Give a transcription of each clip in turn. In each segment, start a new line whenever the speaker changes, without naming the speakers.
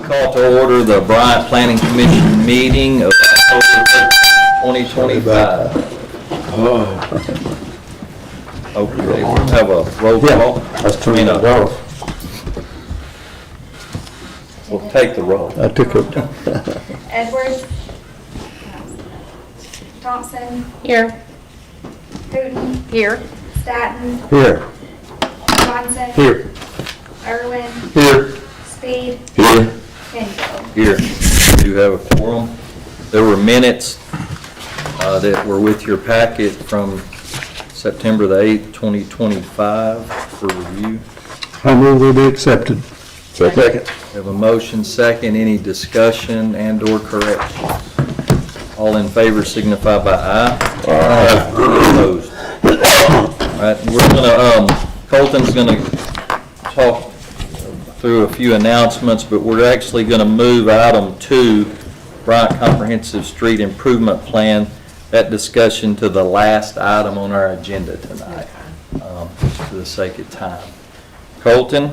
Call to order the Bryant Planning Commission meeting of October 2025. Okay, we'll have a roll call.
Let's turn it off.
We'll take the roll.
I took it.
Edwards. Thompson.
Here.
Hooten.
Here.
Staton.
Here.
Johnson.
Here.
Irwin.
Here.
Speed.
Here.
Kenjo.
Here, we do have a quorum. There were minutes that were with your packet from September the 8th, 2025 for review.
I move will be accepted. Second.
We have a motion second. Any discussion and or correction? All in favor signify by aye. Aye. Opposed? All right, we're gonna, Colton's gonna talk through a few announcements, but we're actually gonna move item 2, Bryant Comprehensive Street Improvement Plan, that discussion to the last item on our agenda tonight, for the sake of time. Colton?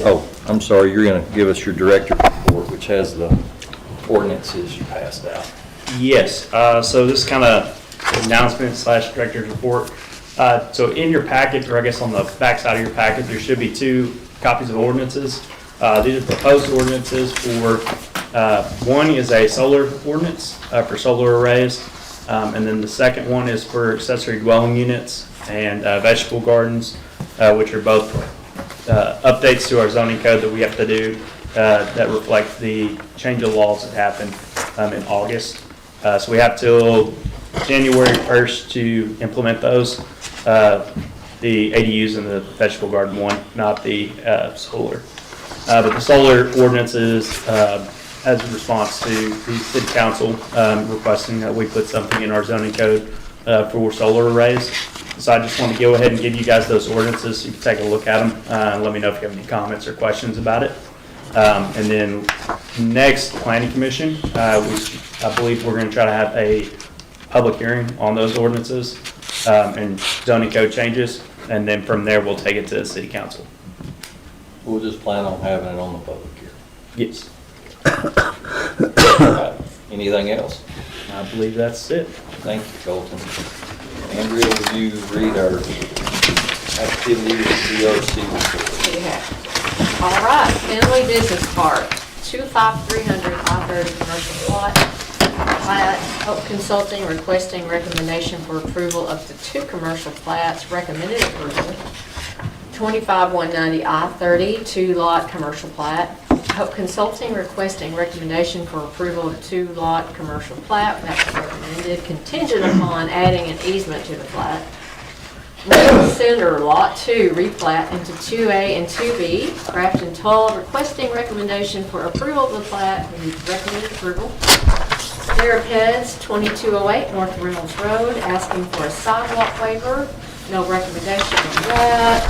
Oh, I'm sorry, you're going to give us your director's report, which has the ordinances you passed out.
Yes, so this kind of announcement / director's report. So in your packet, or I guess on the back side of your packet, there should be 2 copies of ordinances. These are proposed ordinances for, one is a solar ordinance for solar arrays, and then the second one is for accessory dwelling units and vegetable gardens, which are both updates to our zoning code that we have to do that reflect the change of laws that happened in August. So we have till January 1st to implement those. The ADUs and the vegetable garden one, not the solar. But the solar ordinance is as a response to the city council requesting that we put something in our zoning code for solar arrays. So I just want to go ahead and give you guys those ordinances so you can take a look at them and let me know if you have any comments or questions about it. And then next, Planning Commission, I believe we're going to try to have a public hearing on those ordinances and zoning code changes, and then from there we'll take it to the city council.
We'll just plan on having it on the public hearing.
Yes,
Anything else?
I believe that's it.
Thank you, Colton. Andrea, will you read our activity with CRC report?
Yeah. All right, Family Business Park, 25300 I-30 commercial plot. Hope Consulting requesting recommendation for approval up to 2 commercial plats. Recommended approval. 25190 I-30 2-lot commercial plat. Hope Consulting requesting recommendation for approval of 2-lot commercial plat. That's recommended, contingent upon adding an easement to the plat. Rail Center Lot 2 replat into 2A and 2B. Craft and Toll requesting recommendation for approval of the plat. Recommended approval. Therapeds 2208 North Reynolds Road asking for a sidewalk waiver. No recommendation on that.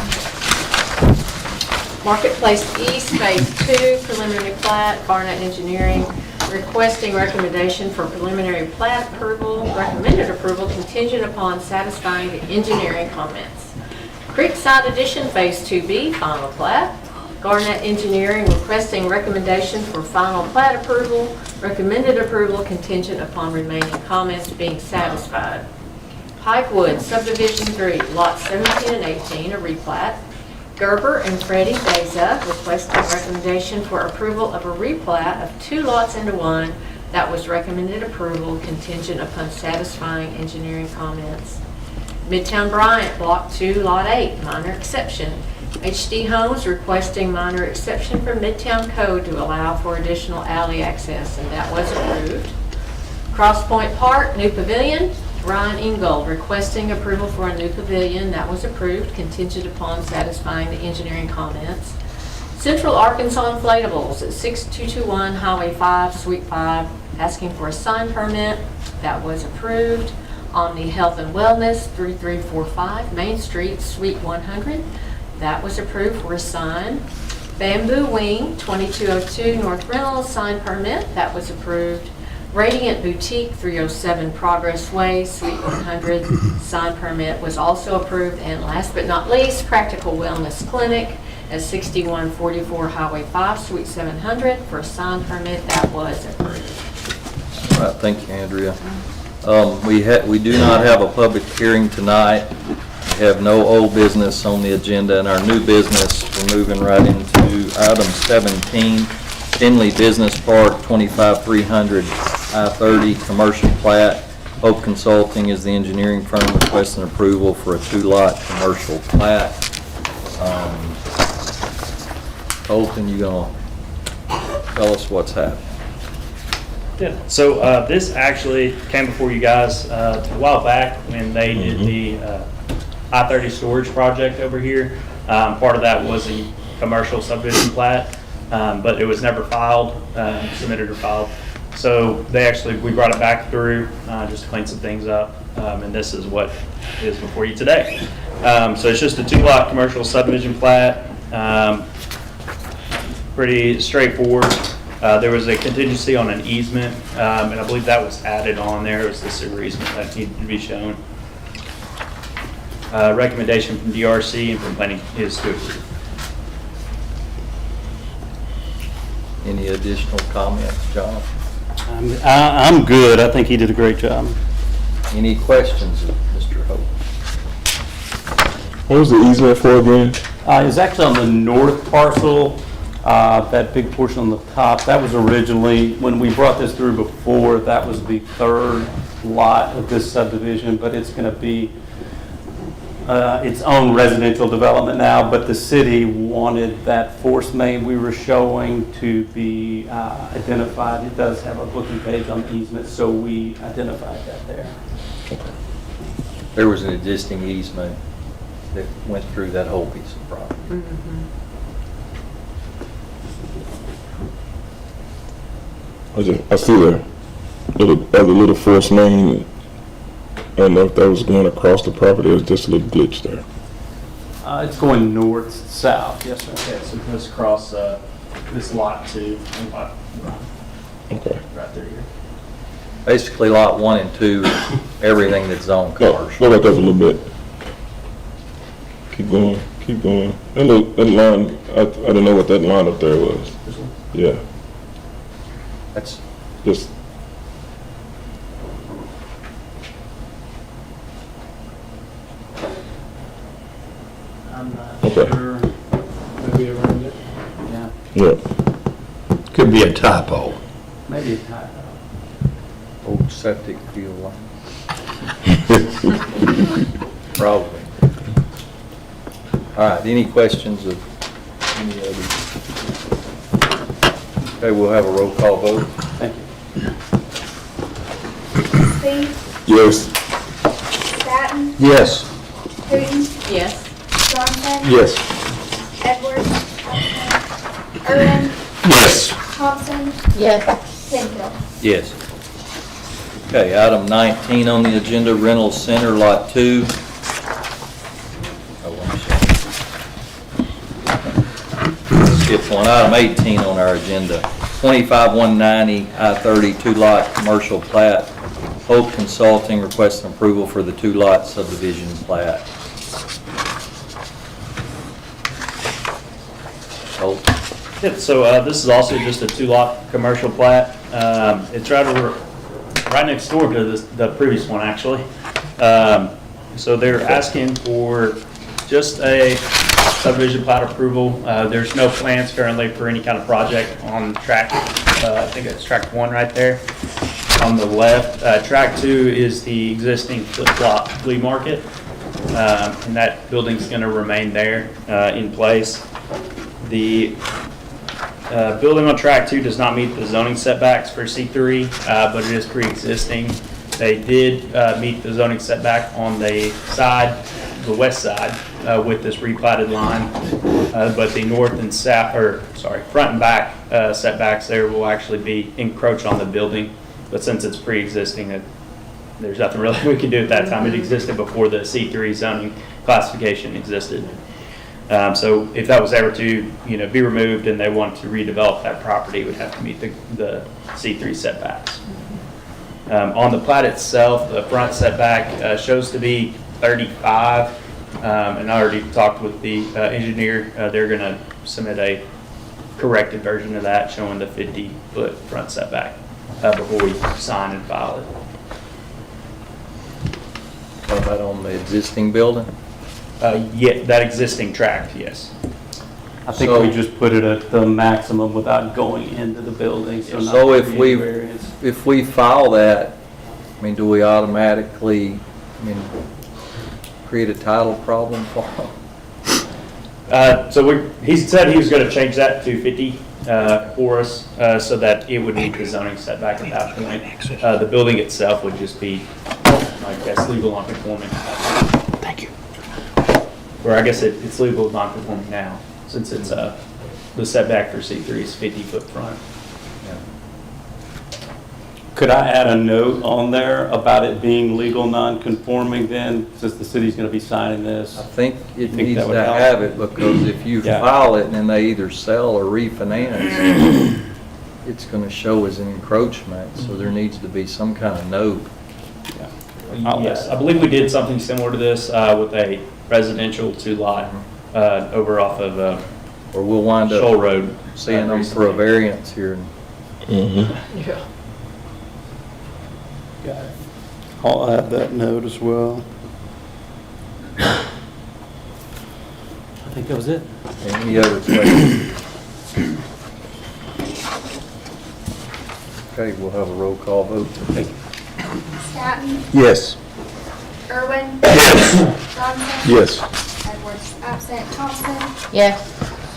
Marketplace East Phase 2 preliminary plat. Barnett Engineering requesting recommendation for preliminary plat approval. Recommended approval contingent upon satisfying the engineering comments. Creekside Addition Phase 2B final plat. Garnett Engineering requesting recommendation for final plat approval. Recommended approval contingent upon remaining comments being satisfied. Pikewood Subdivision 3, Lots 17 and 18, a replat. Gerber and Freddie Beza requesting recommendation for approval of a replat of 2 lots into 1. That was recommended approval contingent upon satisfying engineering comments. Midtown Bryant, Block 2, Lot 8, minor exception. HD Homes requesting minor exception from Midtown Code to allow for additional alley access, and that was approved. Cross Point Park, new pavilion. Ryan Ingold requesting approval for a new pavilion. That was approved, contingent upon satisfying the engineering comments. Central Arkansas Inflatables at 6221 Highway 5, Suite 5, asking for a sign permit. That was approved. Omni Health and Wellness, 3345 Main Street, Suite 100. That was approved for a sign. Bamboo Wing, 2202 North Reynolds, sign permit. That was approved. Radiant Boutique, 307 Progress Way, Suite 100, sign permit was also approved. And last but not least, Practical Wellness Clinic at 6144 Highway 5, Suite 700 for a sign permit that was approved.
All right, thank you, Andrea. We do not have a public hearing tonight. We have no old business on the agenda, and our new business, we're moving right into item 17, Finley Business Park, 25300 I-30, commercial plat. Hope Consulting is the engineering firm requesting approval for a two-lot commercial plat. Colton, you gonna tell us what's happening?
Yeah, so this actually came before you guys a while back when they did the I-30 storage project over here. Part of that was a commercial subdivision plat, but it was never filed, submitted or filed. So we brought it back through just to clean some things up, and this is what is before you today. So it's just a two-lot commercial subdivision plat, pretty straightforward. There was a contingency on an easement, and I believe that was added on there. It was the sewer easement that needed to be shown. Recommendation from DRC and from planning is to approve.
Any additional comments, John?
I'm good. I think he did a great job.
Any questions of Mr. Hope?
What was the easement for again?
It's actually on the north parcel, that big portion on the top. That was originally, when we brought this through before, that was the third lot of this subdivision, but it's going to be its own residential development now, but the city wanted that force main we were showing to be identified. It does have a booking page on the easement, so we identified that there.
There was an existing easement that went through that whole piece of property.
I see the little force main. I don't know if that was going across the property. It was just a little glitch there.
It's going north-south, yes, sir.
Okay, so it goes across this lot 2,
Okay.
right through here.
Basically, lot 1 and 2, everything that's zone
No,
commercial.
go back up a little bit. Keep going, keep going. That line, I didn't know what that line up there was.
This one?
Yeah,
That's,
just,
I'm not
Okay.
sure. Maybe around it? Yeah,
yeah.
Could be a typo.
maybe a typo.
old septic field line. Probably. All right, any questions of any others? Okay, we'll have a roll call vote.
Thank you.
Speed,
Yes.
Staton,
Yes.
Hooten,
Yes.
Johnson,
Yes.
Edwards, Irwin,
Yes.
Thompson,
Yes.
Penfield.
Yes. Okay, item 19 on the agenda, Rental Center, Lot 2. Oh, I'm sorry. Skip one. Item 18 on our agenda, 25190 I-30, two-lot commercial plat. Hope Consulting requesting approval for the two-lot subdivision plat. Hope.
Yep, so this is also just a two-lot commercial plat. It's right next door to the previous one, actually. So they're asking for just a subdivision plat approval. There's no plans currently for any kind of project on track. I think it's track 1 right there on the left. Track 2 is the existing flip-flop flea market, and that building's going to remain there in place. The building on track 2 does not meet the zoning setbacks for C3, but it is pre-existing. They did meet the zoning setback on the side, the west side, with this replatted line, but the north and front and back setbacks there will actually be encroached on the building. But since it's pre-existing, there's nothing really we can do at that time. It existed before the C3 zoning classification existed. So if that was ever to, be removed and they want to redevelop that property, it would have to meet the C3 setbacks. On the plat itself, the front setback shows to be 35. And I already talked with the engineer. They're going to submit a corrected version of that showing the 50-foot front setback before we sign and file it.
What about on the existing building?
Yeah, that existing tract, yes.
I think
So-
we just put it at the maximum without going into the building, so not
So if
create
we,
variance.
if we file that, I mean, do we automatically, create a title problem for them?
So he said he was going to change that to 50 for us, so that it would meet the zoning setback at that point. The building itself would just be, I guess, legal non-conforming.
Thank you.
Or I guess it's legal non-conforming now, since it's, the setback for C3 is 50-foot front.
Could I add a note on there about it being legal non-conforming then, since the city's gonna be signing this?
I think it
Think
needs
that
to
would help?
have it, because if you
Yeah.
file it and then they either sell or refinance, it's gonna show as an encroachment, so there needs to be some kind of note.
Yes, I believe we did something similar to this with a residential 2-lot over off of
Or we'll wind
Shoal
up
Road.
seeing them for a
recently.
variance here.
Yeah.
Got it. I'll add that note as well. I think that was it.
Any other questions? Okay, we'll have a roll call vote.
Statton,
Yes.
Irwin,
Yes.
Johnson,
Yes.
Edwards, absent, Thompson,
Yes.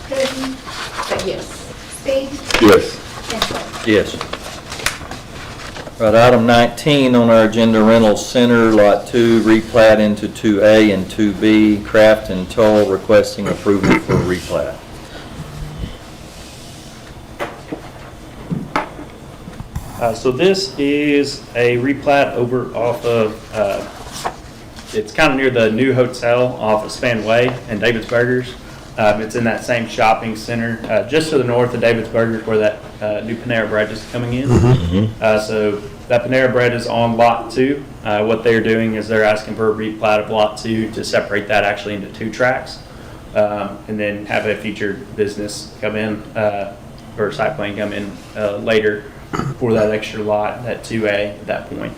Gooden,
Yes.
Yes.
Spade, Kinsler.
Yes. Right, item 19 on our agenda, Rental Center, Lot 2, replat into 2A and 2B, Craft and Toll requesting approval for replat.
So this is a replat over off of, it's kind of near the new hotel off of Span Way and David's Burgers. It's in that same shopping center, just to the north of David's Burgers where that new Panera Bread is coming in. So that Panera Bread is on Lot 2. What they're doing is they're asking for a replat of Lot 2 to separate that actually into 2 tracts. And then have a future business come in, or site plan come in later for that extra lot, that 2A at that point.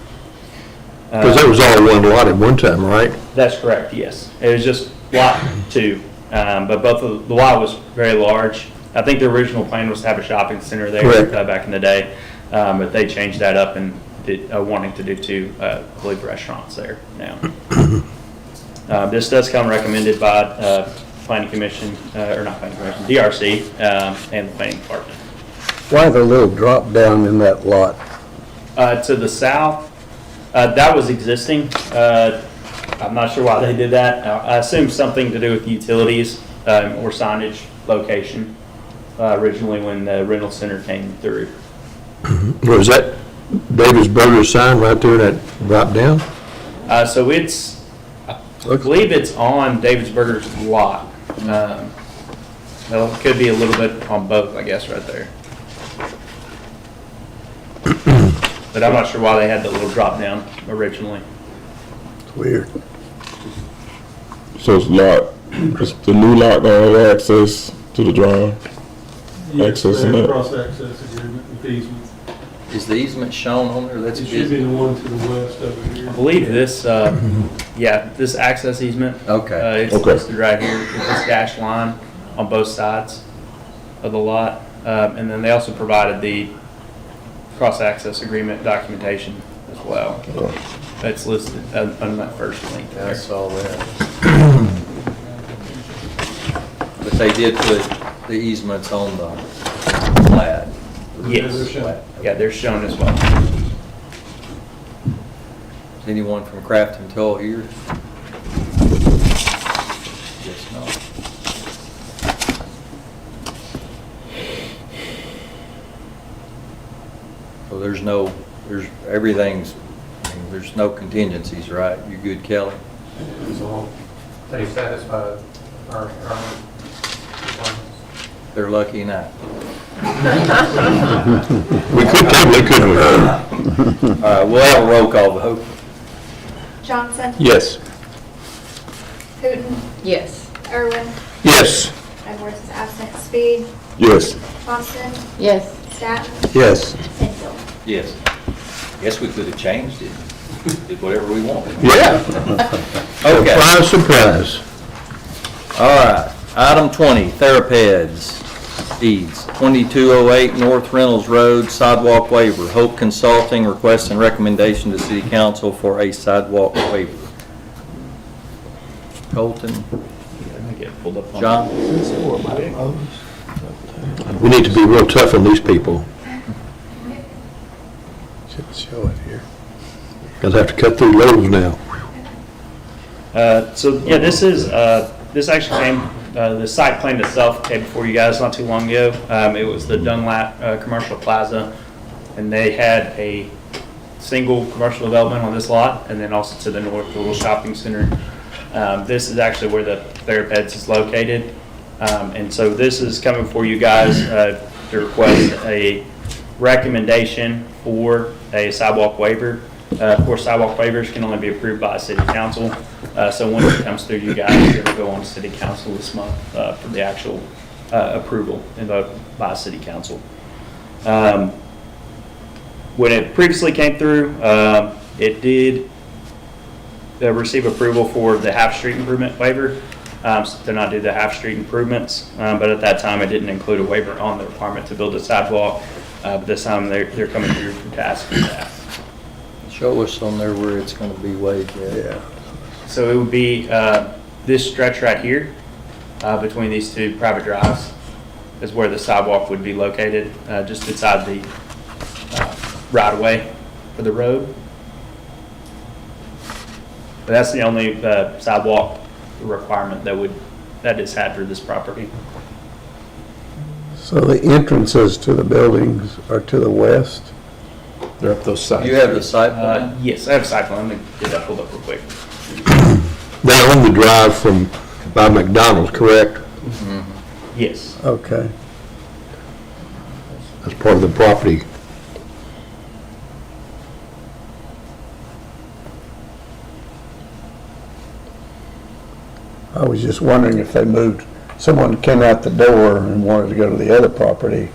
Because that was all one lot at one time, right?
That's correct, yes. It was just lot 2, but both of, the lot was very large. I think the original plan was to have a shopping center there
Correct.
back in the day, but they changed that up and did, wanting to do 2, I believe, restaurants there now. This does come recommended by Planning Commission, or not Planning Commission, DRC, and the Planning Department.
Why the little drop down in that lot?
To the south, that was existing. I'm not sure why they did that. I assume something to do with utilities or signage location originally when the rental center came through.
Was that David's Burger sign right there, that drop down?
So it's, I believe it's on David's Burgers lot. Well, it could be a little bit on both, I guess, right there. But I'm not sure why they had the little drop down originally.
It's weird.
So it's the new lot gonna have access to the drawing? Access in that?
Cross-access agreement with easement.
Is the easement shown on there? That's
It should be
good.
the one to the west over here.
I believe this, yeah, this access easement.
Okay.
It's
Okay.
listed right here with this dashed line on both sides of the lot. And then they also provided the cross-access agreement documentation as well. It's listed on that first link
I
there.
saw that. But they did put the easements on the plat.
Yes, yeah, they're shown as well.
Is anyone from Craft and Toll here? Guess not. So everything's, there's no contingencies, right? You good, Kelly?
So they satisfied our
They're lucky not.
We could table it, couldn't we?
All right, we'll have a roll call vote.
Johnson,
Yes.
Putin,
Yes.
Irwin,
Yes.
Edwards is absent. Speed,
Yes.
Thompson,
Yes.
Stanton,
Yes.
Penfield.
Yes. Guess we could have changed it, did whatever we wanted.
Yeah.
Okay.
Surprise, surprise.
All right, item 20, Therapeds, deeds, 2208 North Reynolds Road, sidewalk waiver. Hope Consulting requesting recommendation to City Council for a sidewalk waiver. Colton,
Let me get pulled up on.
John?
We need to be real tough on these people.
Should show it here.
Because I have to cut through Lowe's now.
So, yeah, this actually came, the site plan itself came before you guys not too long ago. It was the Dunlap Commercial Plaza, and they had a single commercial development on this lot, and then also to the north, the little shopping center. This is actually where the Therapeds is located. And so this is coming for you guys to request a recommendation for a sidewalk waiver. Of course, sidewalk waivers can only be approved by a city council. So once it comes through you guys, you're going to go on to city council this month for the actual approval and vote by city council. When it previously came through, it did receive approval for the half street improvement waiver. To not do the half street improvements, but at that time it didn't include a waiver on the requirement to build a sidewalk. But this time they're coming through to ask for that.
Show us on there where it's going to be waived at.
Yeah.
So it would be this stretch right here between these two private drives is where the sidewalk would be located, just inside the right of way for the road. But that's the only sidewalk requirement that is had for this property.
So the entrances to the buildings are to the west?
They're up those sides.
You have the site plan?
Yes, I have a site plan. Let me get that pulled up real quick.
They're on the drive from, by McDonald's, correct?
Yes.
Okay.
That's part of the property.
I was just wondering if they moved, someone came out the door and wanted to go to the other property,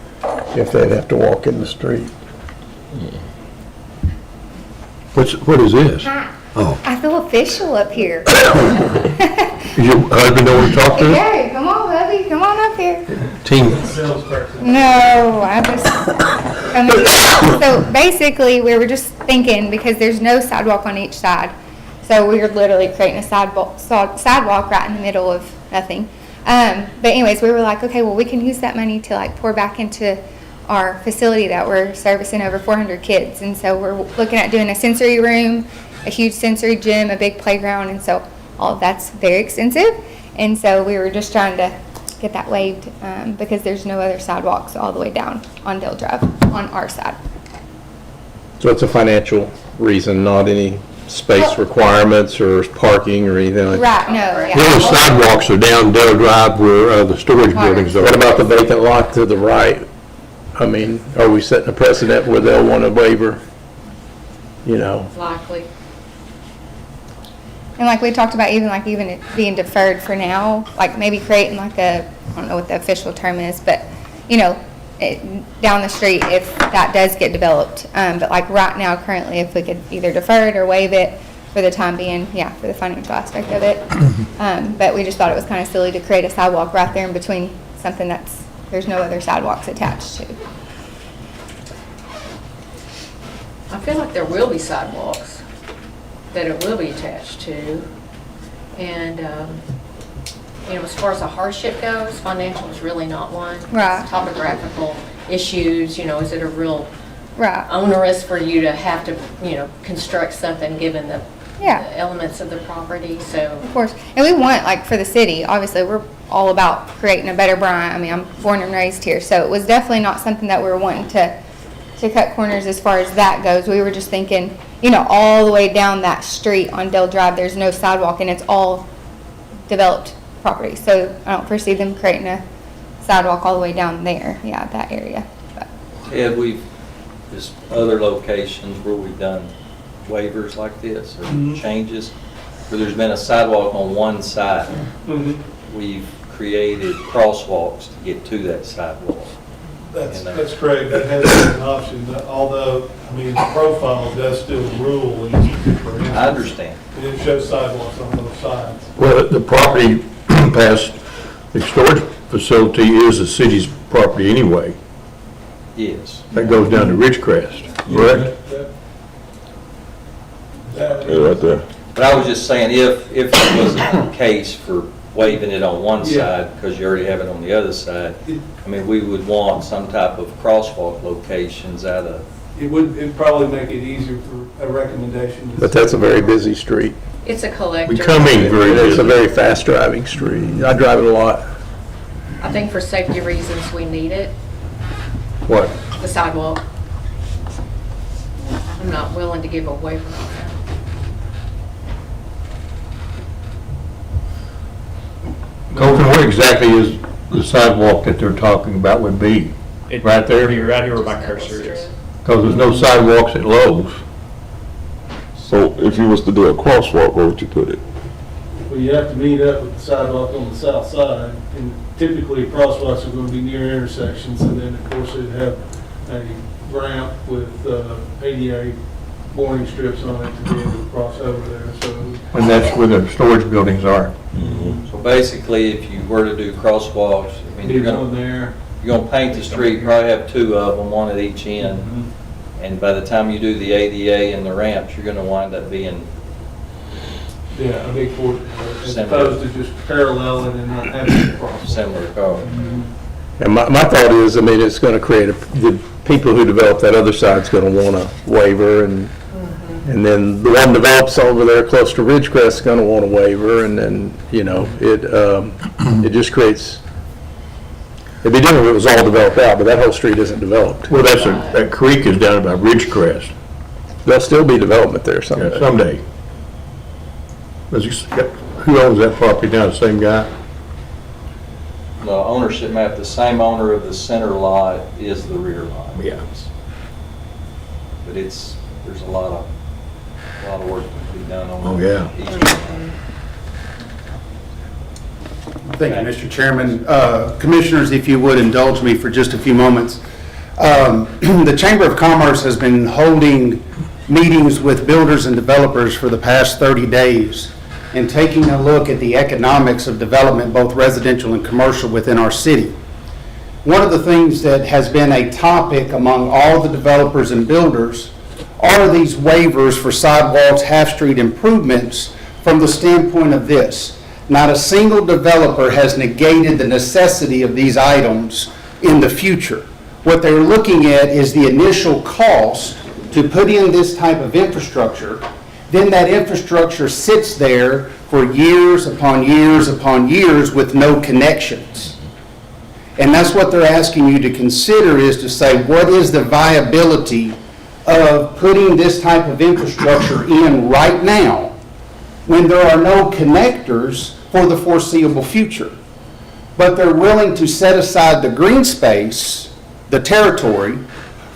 if they'd have to walk in the street.
What is this?
Hi.
Oh,
I feel official up here.
is your husband over to talk to us?
Okay, come on, hubby, come on up here.
Team,
Salesperson.
No, so basically, we were just thinking, because there's no sidewalk on each side, so we were literally creating a sidewalk right in the middle of nothing. But anyways, we were like, okay, well, we can use that money to like pour back into our facility that we're servicing over 400 kids. And so we're looking at doing a sensory room, a huge sensory gym, a big playground, and so all of that's very expensive. And so we were just trying to get that waived because there's no other sidewalks all the way down on Dale Drive on our side.
So it's a financial reason, not any space requirements or parking or anything like that?
Right, no, yeah.
the only sidewalks are down Dale Drive where the storage buildings are.
What about the vacant lot to the right? I mean, are we setting a precedent where they'll want a waiver? You know,
Likely.
And like we talked about, even it being deferred for now, like maybe creating like I don't know what the official term is, but down the street if that does get developed. But like right now, currently, if we could either defer it or waive it for the time being, yeah, for the financial aspect of it. But we just thought it was kind of silly to create a sidewalk right there in between something there's no other sidewalks attached to.
I feel like there will be sidewalks that it will be attached to. And, as far as the hardship goes, financial is really not one.
Right.
It's topographical issues, is it a real
Right.
onerous for you to have to, construct something given the
Yeah.
the elements of the property, so.
Of course. And we want, like, for the city, obviously, we're all about creating a better Bryant. I mean, I'm born and raised here, so it was definitely not something that we were wanting to cut corners as far as that goes. We were just thinking, all the way down that street on Dale Drive, there's no sidewalk, and it's all developed property. So I don't foresee them creating a sidewalk all the way down there, that area. But
Ed, there's other locations where we've done waivers like this or changes. where there's been a sidewalk on one side, we've created crosswalks to get to that sidewalk.
That's correct, that has been an option, although, I mean, the profile does still rule in this particular instance.
I understand.
And it shows sidewalks on both sides.
Well, the property past the storage facility is the city's property anyway.
Yes.
That goes down to Ridgecrest, correct?
Yeah, right there.
But I was just saying, if it was a case for waiving it on one side, because you already have it on the other side, I mean, we would want some type of crosswalk locations out of,
It'd probably make it easier for a recommendation.
But that's a very busy street.
It's a collector.
Becoming very
It's a
busy.
very fast driving street. I drive it a lot.
I think for safety reasons, we need it,
What?
the sidewalk. I'm not willing to give a waiver on that.
Colton, where exactly is the sidewalk that they're talking about would be? Right there?
Right here where my cursor is.
Because there's no sidewalks at Lowe's.
So if you was to do a crosswalk, where would you put it?
Well, you have to meet up with the sidewalk on the south side, and typically crosswalks are going to be near intersections, and then, of course, it'd have a ramp with ADA warning strips on it to be able to cross over there, so.
And that's where the storage buildings are.
so basically, if you were to do crosswalks, I mean,
Be
you're
one
gonna,
there.
you're gonna paint the street, probably have two of them, one at each end. And by the time you do the ADA and the ramps, you're gonna wind up being,
Yeah, a big portion, as
Similar.
opposed to just paralleling and not having to cross.
similar cars.
And my thought is, I mean, it's going to create, the people who develop that other side's going to want a waiver, and then the one develops over there close to Ridgecrest's going to want a waiver, and then, you know, it just creates, it'd be different if it was all developed out, but that whole street isn't developed.
Well, that creek is down about Ridgecrest.
There'll still be development there someday.
Yeah, someday. Who owns that property now, the same guy?
The ownership map, the same owner of the center lot is the rear lot.
Yeah.
But there's a lot of work to be done on.
Oh, yeah.
each one.
Thank you, Mr. Chairman. Commissioners, if you would indulge me for just a few moments. The Chamber of Commerce has been holding meetings with builders and developers for the past 30 days and taking a look at the economics of development, both residential and commercial, within our city. One of the things that has been a topic among all the developers and builders are these waivers for sidewalks, half-street improvements from the standpoint of this. Not a single developer has negated the necessity of these items in the future. What they're looking at is the initial cost to put in this type of infrastructure. Then that infrastructure sits there for years upon years upon years with no connections. And that's what they're asking you to consider, is to say, what is the viability of putting this type of infrastructure in right now when there are no connectors for the foreseeable future? But they're willing to set aside the green space, the territory,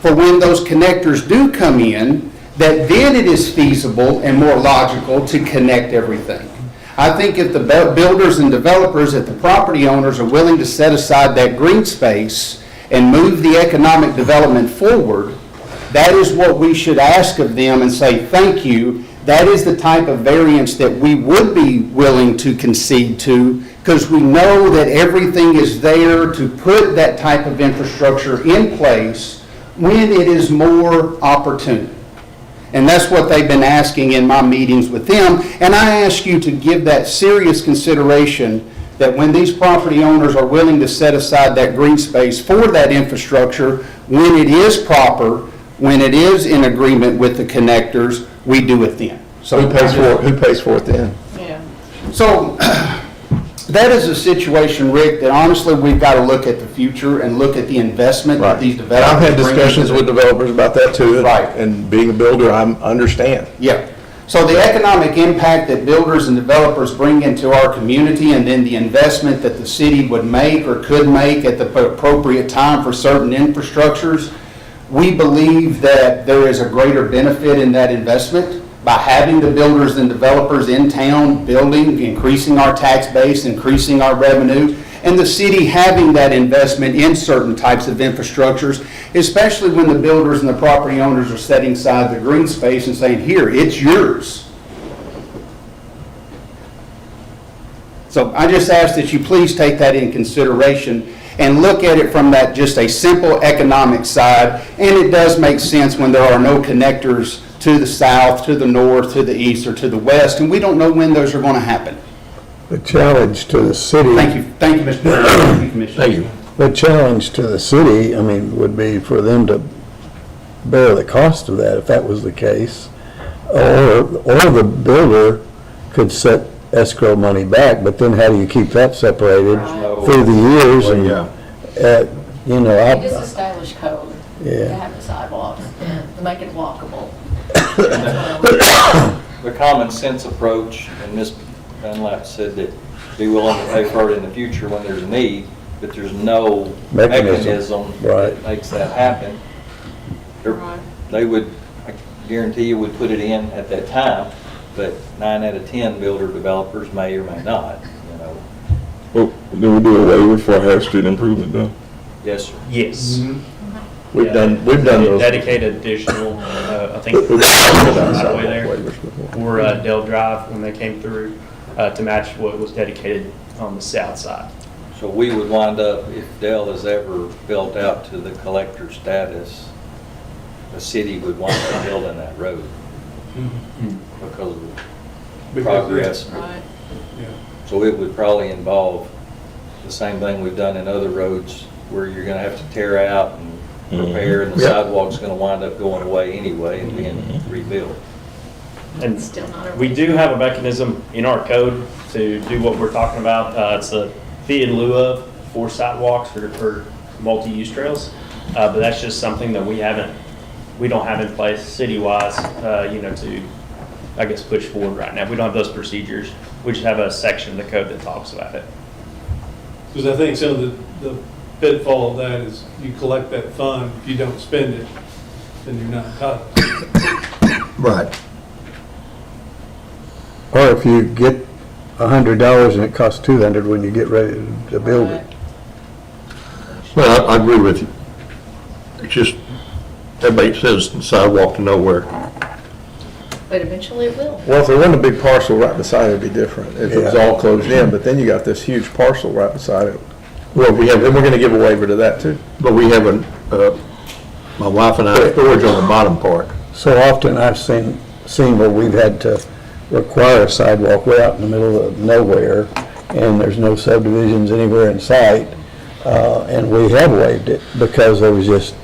for when those connectors do come in, that then it is feasible and more logical to connect everything. I think if the builders and developers, if the property owners are willing to set aside that green space and move the economic development forward, that is what we should ask of them and say, thank you. That is the type of variance that we would be willing to concede to, because we know that everything is there to put that type of infrastructure in place when it is more opportune. And that's what they've been asking in my meetings with them. And I ask you to give that serious consideration, that when these property owners are willing to set aside that green space for that infrastructure, when it is proper, when it is in agreement with the connectors, we do it then. So
Who pays for it then?
Yeah.
So that is a situation, Rick, that honestly we've got to look at the future and look at the investment that these
And
developers
I've had
bring into
discussions
the-
with developers about that too.
Right.
And being a builder, I understand.
Yeah. So the economic impact that builders and developers bring into our community, and then the investment that the city would make or could make at the appropriate time for certain infrastructures, we believe that there is a greater benefit in that investment by having the builders and developers in town building, increasing our tax base, increasing our revenue, and the city having that investment in certain types of infrastructures, especially when the builders and the property owners are setting aside the green space and saying, here, it's yours. So I just ask that you please take that in consideration and look at it from that just a simple economic side. And it does make sense when there are no connectors to the south, to the north, to the east, or to the west, and we don't know when those are going to happen.
The challenge to the city.
Thank you, Mr. President. Thank you, Commissioner.
Thank you.
The challenge to the city, I mean, would be for them to bear the cost of that if that was the case. Or the builder could set escrow money back, but then how do you keep that separated through the years?
Well,
And
yeah.
you know,
We just established code to
yeah.
have the sidewalks, to make it walkable.
The common sense approach, and Ms. Dunlap said that be willing to pay for it in the future when there's a need, but there's no mechanism
Right.
that makes that happen. They would, I guarantee you, would put it in at that time, but 9 out of 10 builder developers may or may not, you know.
Well, do we do a waiver for a half street improvement though?
Yes, sir.
Yes.
We've done those.
Dedicated additional, I think, right away there, or Dell Drive when they came through, to match what was dedicated on the south side.
So we would wind up, if Dell is ever built out to the collector status, the city would wind up building that road because of the progress.
Right.
So it would probably involve the same thing we've done in other roads where you're gonna have to tear out and repair, and the
Yep.
sidewalk's gonna wind up going away anyway and being rebuilt.
And
Still not a.
we do have a mechanism in our code to do what we're talking about. It's a fee in lieu of for sidewalks for multi-use trails. But that's just something that we don't have in place city-wise, to, I guess, push forward right now. We don't have those procedures. We just have a section of the code that talks about it.
Because I think some of the pitfall of that is you collect that fund, if you don't spend it, then you're not entitled.
Right.
Or if you get $100 and it costs $200 when you get ready to build it.
Well, I agree with you. It's just, everybody says sidewalk to nowhere.
But eventually it will.
Well, if there wasn't a big parcel right beside it, it'd be different, if it was
Yeah.
all closed in, but then you got this huge parcel right beside it.
Well, we have,
Then we're gonna give a waiver to that too.
but we have my wife and I, storage on the bottom part.
So often I've seen where we've had to require a sidewalk way out in the middle of nowhere, and there's no subdivisions anywhere in sight, and we have waived it because there was just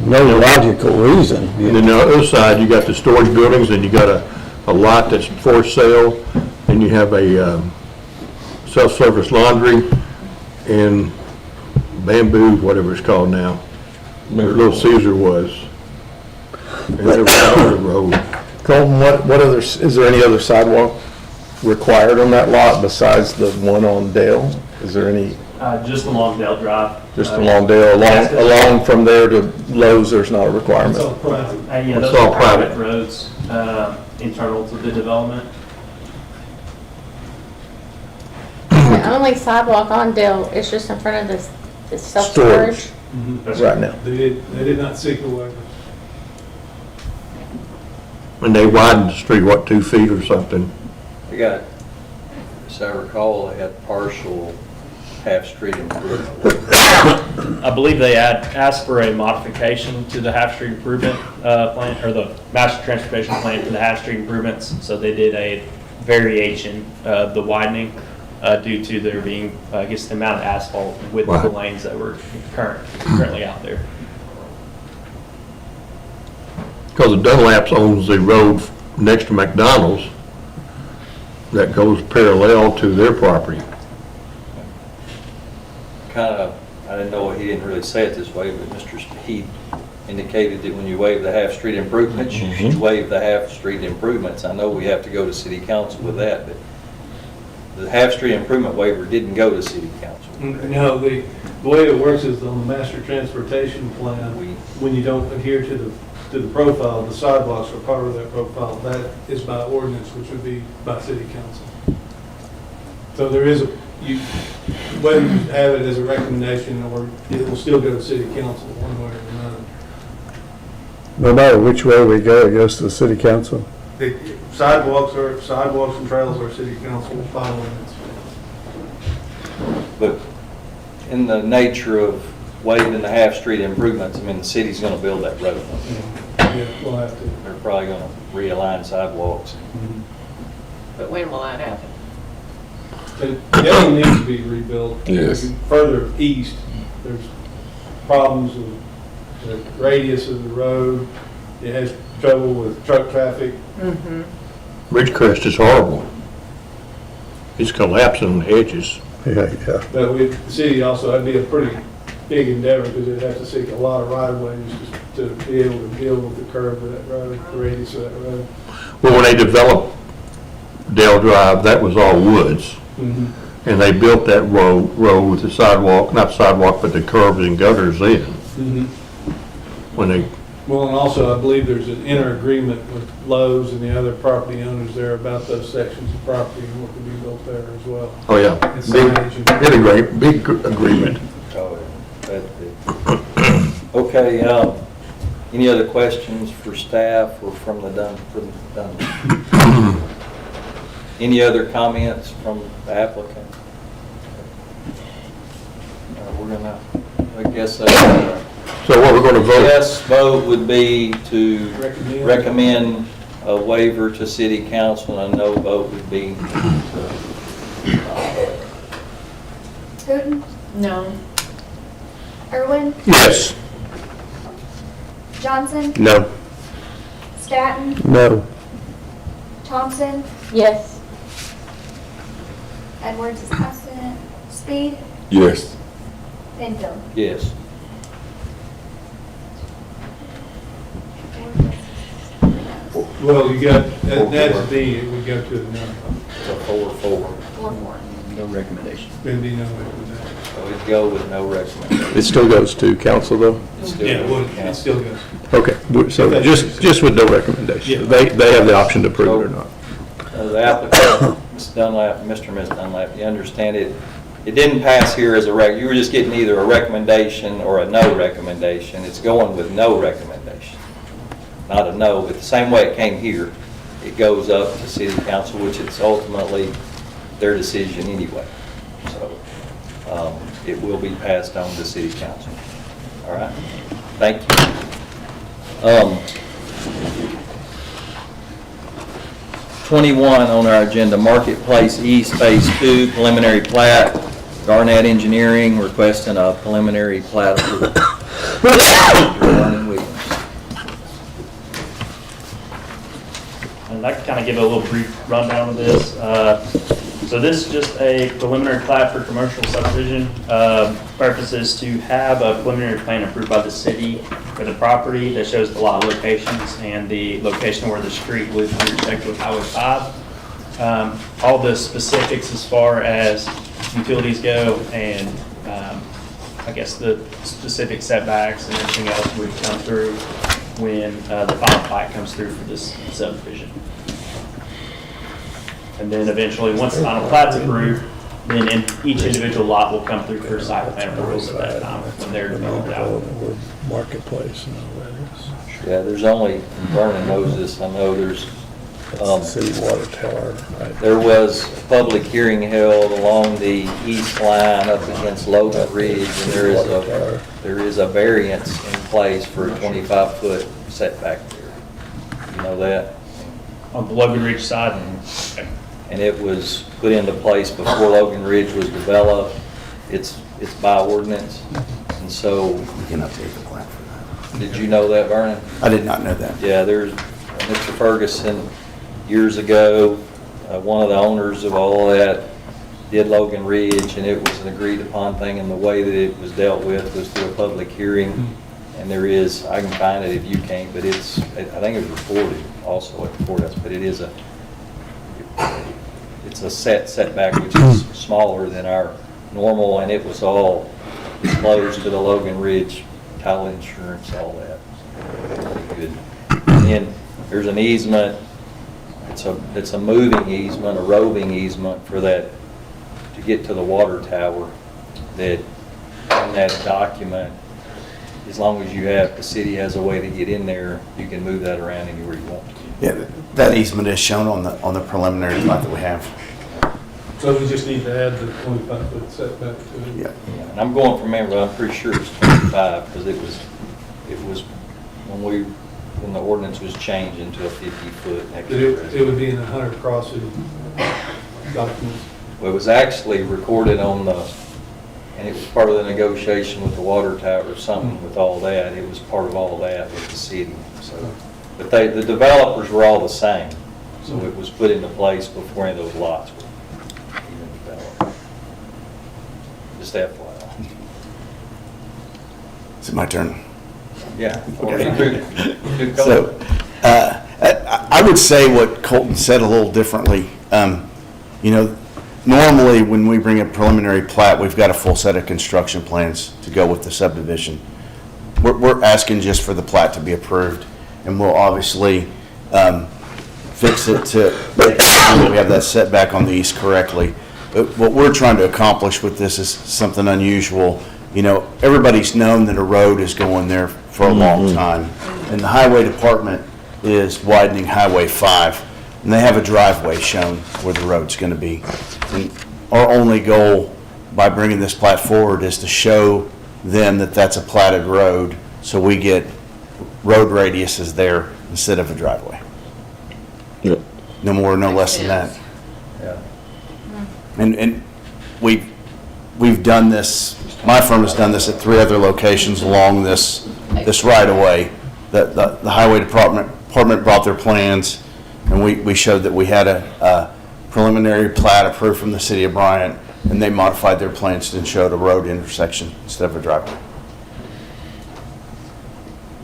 no logical reason.
And then the other side, you got the storage buildings, and you got a lot that's for sale, and you have a self-service laundry and Bamboo, whatever it's called now, where Little Caesar was. And there was another road.
Colton, what other, is there any other sidewalk required on that lot besides the one on Dale? Is there any,
Just along Dell Drive.
just along Dale, along from there to Lowe's, there's not a
It's
requirement?
all private.
Yeah,
It's
those
all
are private
private.
roads, internal to the development.
The only sidewalk on Dale is just in front of the self-storage.
Right now.
They did not seek a waiver.
And they widened the street, what, 2 feet or something?
They got, as I recall, they had partial half-street improvement.
I believe they asked for a modification to the half-street improvement plan, or the master transportation plan for the half-street improvements. So they did a variation of the widening due to there being, I guess, the amount of asphalt with the
Right.
lanes that were currently out there.
Because the Dunlaps owns the road next to McDonald's that goes parallel to their property.
Kind of, I didn't know, he didn't really say it this way, but Mr. Heath indicated that when you waive the half-street improvements, you should waive the half-street improvements. I know we have to go to city council with that, but the half-street improvement waiver didn't go to city council.
No, the way it works is on the master transportation plan,
We-
when you don't adhere to to the profile, the sidewalks are part of that profile. That is by ordinance, which would be by city council. So there is whether you have it as a recommendation or it will still go to city council one way or another.
No matter which way we go, it goes to the city council.
The sidewalks and trails are city council by ordinance.
But in the nature of waiving the half-street improvements, I mean, the city's gonna build that road.
Yeah, we'll have to.
They're probably gonna realign sidewalks.
But when will that happen?
It definitely needs to be rebuilt.
Yes.
Further east, there's problems with the radius of the road. It has trouble with truck traffic.
Ridgecrest is horrible. It's collapsing on the edges.
Yeah.
But the city also, that'd be a pretty big endeavor because it'd have to seek a lot of right-of-ways to be able to deal with the curve of that road, the radius of that road.
Well, when they developed Dale Drive, that was all woods. And they built that road with the sidewalk, not sidewalk, but the curbs and gutters in. When they,
Well, and also I believe there's an inter-agreement with Lowe's and the other property owners there about those sections of property and what could be built there as well.
oh yeah,
And signage and-
big agreement.
Oh, that's big. Okay, any other questions for staff or from the done? Any other comments from the applicant? We're gonna, I guess,
So what we're gonna vote?
yes vote would be to
Recommend.
recommend a waiver to city council, and a no vote would be
Hooten,
No.
Irwin,
Yes.
Johnson,
No.
Statton,
No.
Thompson,
Yes.
Edwards is absent, Speed,
Yes.
Penfield.
yes.
Well, you got, that's the, it would go to a no.
It's a 4-4.
4-4.
No recommendation.
There'd be no recommendation.
So it'd go with no recommendation.
It still goes to council, though?
It's still
Yeah, well,
with
it
council.
still goes.
Okay, so just with no recommendation.
Yeah.
They have the option to approve it or not.
The applicant, Ms. Dunlap, Mr. and Ms. Dunlap, you understand it, it didn't pass here as a you were just getting either a recommendation or a no recommendation. It's going with no recommendation, not a no, but the same way it came here, it goes up to city council, which it's ultimately their decision anyway. So, it will be passed on to city council. All right? Thank you. 21 on our agenda, Marketplace East Phase 2, preliminary plat. Garnett Engineering requesting a preliminary plat approval. Vernon Williams.
And I can kind of give a little brief rundown of this. So this is just a preliminary plat for commercial subdivision. Purpose is to have a preliminary plan approved by the city for the property that shows the lot locations and the location where the street would intersect with Highway 5. All the specifics as far as utilities go and I guess the specific setbacks and everything else would come through when the final plat comes through for this subdivision. And then eventually, once the final plat's approved, then each individual lot will come through for site plan approvals at that time when they're developed out.
Marketplace and all that is.
Yeah, there's only, Vernon knows this, I know there's,
That's the city water tower, right?
there was a public hearing held along the east line up against Logan Ridge, and there is a variance in place for a 25-foot setback there. You know that?
On the Logan Ridge side,
And it was put into place before Logan Ridge was developed. It's by ordinance, and so,
We can update the plan for that.
did you know that, Vernon?
I did not know that.
Yeah, there's, Mr. Ferguson, years ago, one of the owners of all that did Logan Ridge, and it was an agreed upon thing, and the way that it was dealt with was through a public hearing. And there is, I can find it if you can't, but it's, I think it was reported also at the courthouse, but it is it's a setback which is smaller than our normal, and it was all disclosed to the Logan Ridge title insurance, all that. good. And then there's an easement, it's a moving easement, a roving easement for that, to get to the water tower, that in that document, as long as you have, the city has a way to get in there, you can move that around anywhere you want.
Yeah, that easement is shown on the preliminary plat that we have.
So we just need to add the 25-foot setback to it.
Yeah.
And I'm going from memory, I'm pretty sure it's 25, because it was when the ordinance was changed into a 50-foot
But
extra.
it would be in the Hunter Crossing documents.
Well, it was actually recorded on the, and it was part of the negotiation with the water tower or something with all that. It was part of all that with the city, so. But the developers were all the same, so it was put into place before any of those lots were even developed. Just FYI.
Is it my turn?
Yeah.
So, I would say what Colton said a little differently. You know, normally when we bring a preliminary plat, we've got a full set of construction plans to go with the subdivision. We're asking just for the plat to be approved, and we'll obviously fix it to make sure that we have that setback on the east correctly. But what we're trying to accomplish with this is something unusual. You know, everybody's known that a road is going there for a long time, and the highway department is widening Highway 5, and they have a driveway shown where the road's going to be. And our only goal by bringing this plat forward is to show them that that's a platted road, so we get road radiuses there instead of a driveway.
Yep.
No more, no less than that.
Yeah.
And we've done this, my firm has done this at 3 other locations along this right of way. The highway department brought their plans, and we showed that we had a preliminary plat approved from the city of Bryant, and they modified their plans and showed a road intersection instead of a driveway.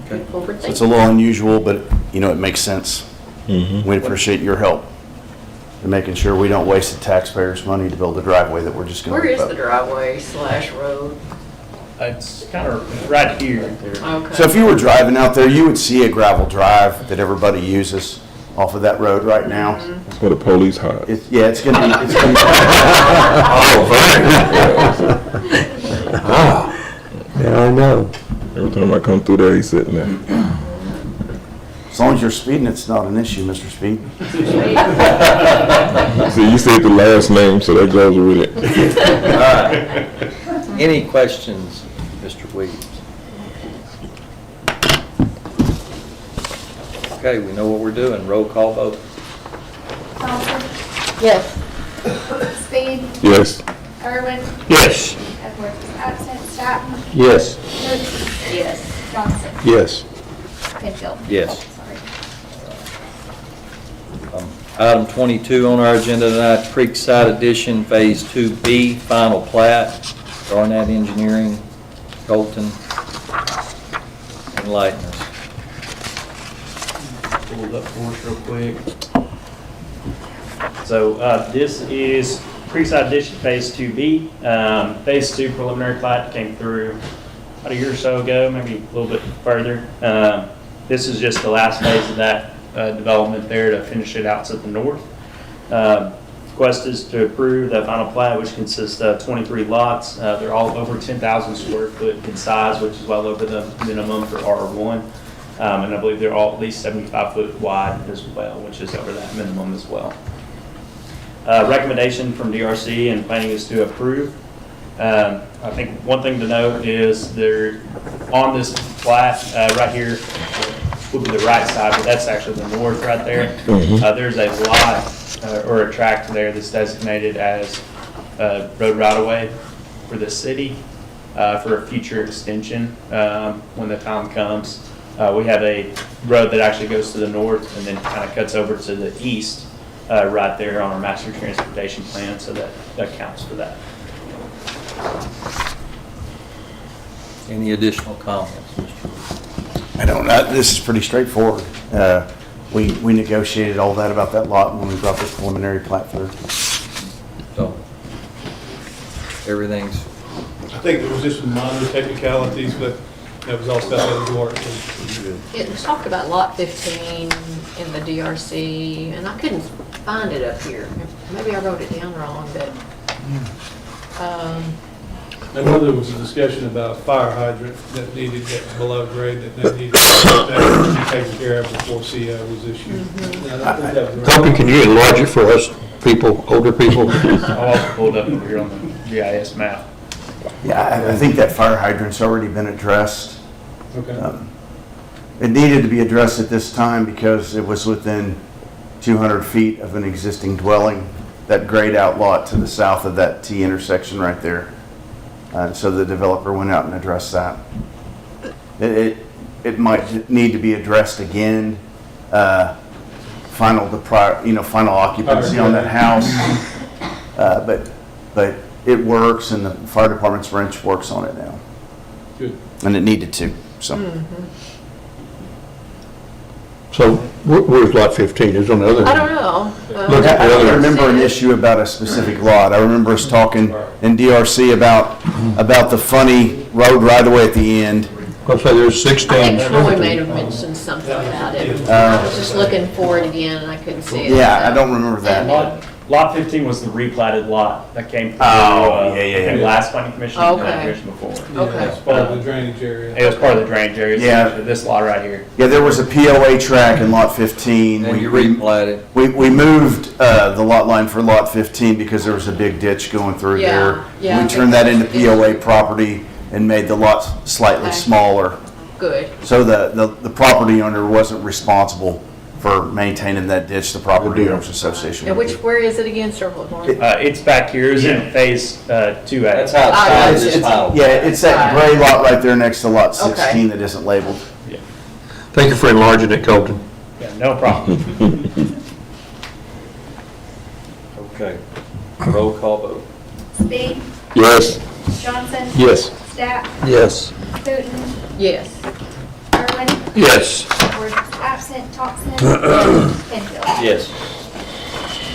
So it's a little unusual, but you know, it makes sense. We appreciate your help in making sure we don't waste the taxpayers' money to build a driveway that we're just going to.
Where is the driveway / road?
It's kind of right here.
Okay.
So if you were driving out there, you would see a gravel drive that everybody uses off of that road right now.
That's where the police hide.
Yeah, it's gonna be.
Yeah, I know.
Every time I come through there, he's sitting there.
As long as you're speeding, it's not an issue, Mr. Speed.
See, you said the last name, so that goes with it.
All right. Any questions, Mr. Williams? Okay, we know what we're doing. Roll call vote.
Thompson,
Yes.
Speed,
Yes.
Irwin,
Yes.
Edwards is absent, Staton,
Yes.
Hurst,
Yes.
Johnson,
Yes.
Penfield.
Yes.
Sorry.
Item 22 on our agenda tonight, Creekside Addition Phase 2B, final plat. Garnett Engineering, Colton, enlighten us.
Pull it up for us real quick. So this is Creekside Addition Phase 2B. Phase 2 preliminary plat came through about a year or so ago, maybe a little bit further. This is just the last phase of that development there to finish it out to the north. Request is to approve the final plat, which consists of 23 lots. They're all over 10,000 square foot in size, which is well over the minimum for R1. And I believe they're all at least 75 foot wide as well, which is over that minimum as well. Recommendation from DRC and planning is to approve. I think one thing to note is they're on this plat right here would be the right side, but that's actually the north right there. There's a lot or a tract there that's designated as road right-of-way for the city for a future extension when the time comes. We have a road that actually goes to the north and then kind of cuts over to the east right there on our master transportation plan, so that counts for that.
Any additional comments, Mr.
I don't know. This is pretty straightforward. We negotiated all that about that lot when we brought the preliminary plat through.
So, everything's,
I think there was just some minor technicalities, but That was all stuff that was worked.
It was talked about lot 15 in the DRC, and I couldn't find it up here. Maybe I wrote it down wrong, but,
I know there was a discussion about a fire hydrant that needed, that was below grade, that needed to be taken care of before CO was issued. And I think that was
Toby, can you enlarge it for us people, older people?
I'll also pull it up over here on the GIS map.
Yeah, I think that fire hydrant's already been addressed.
Okay.
It needed to be addressed at this time because it was within 200 feet of an existing dwelling, that grayed out lot to the south of that T intersection right there. So the developer went out and addressed that. It might need to be addressed again. Final occupancy on that house. But it works, and the fire department's wrench works on it now.
Good.
And it needed to, so.
So where's lot 15? Is on the other?
I don't know.
Look at
I
the
don't
other.
remember an issue about a specific lot. I remember us talking in DRC about the funny road right away at the end.
I'll say there's
I
16.
think Troy may have mentioned something about it. I was just looking for it again, and I couldn't see it.
Yeah, I
so.
don't remember that.
Lot 15 was the replatted lot that came through,
yeah.
came last planning commission,
Okay.
planning commission before.
Okay.
It's part of the drainage area.
It was part of the drainage area,
Yeah.
so this lot right here.
Yeah, there was a POA track in lot 15.
And you replatted.
We moved the lot line for lot 15 because there was a big ditch going through
Yeah,
there.
yeah.
We turned that into POA property and made the lots slightly
Okay.
smaller.
Good.
So the property owner wasn't responsible for maintaining that ditch, the property owners association.
And
would do.
where is it again, Circle of Horn?
It's back here, it's in phase 2A.
That's outside
It's-
this
it's-
pile.
Yeah, it's that gray lot right there next to lot 16 that isn't labeled.
Thank you for enlarging it, Colton.
Yeah, no problem.
Okay. Roll call vote.
Speed,
Yes.
Johnson,
Yes.
Stapp,
Yes.
Putin,
Yes.
Irwin,
Yes.
Ford is absent, Thompson, Penfield.
Yes.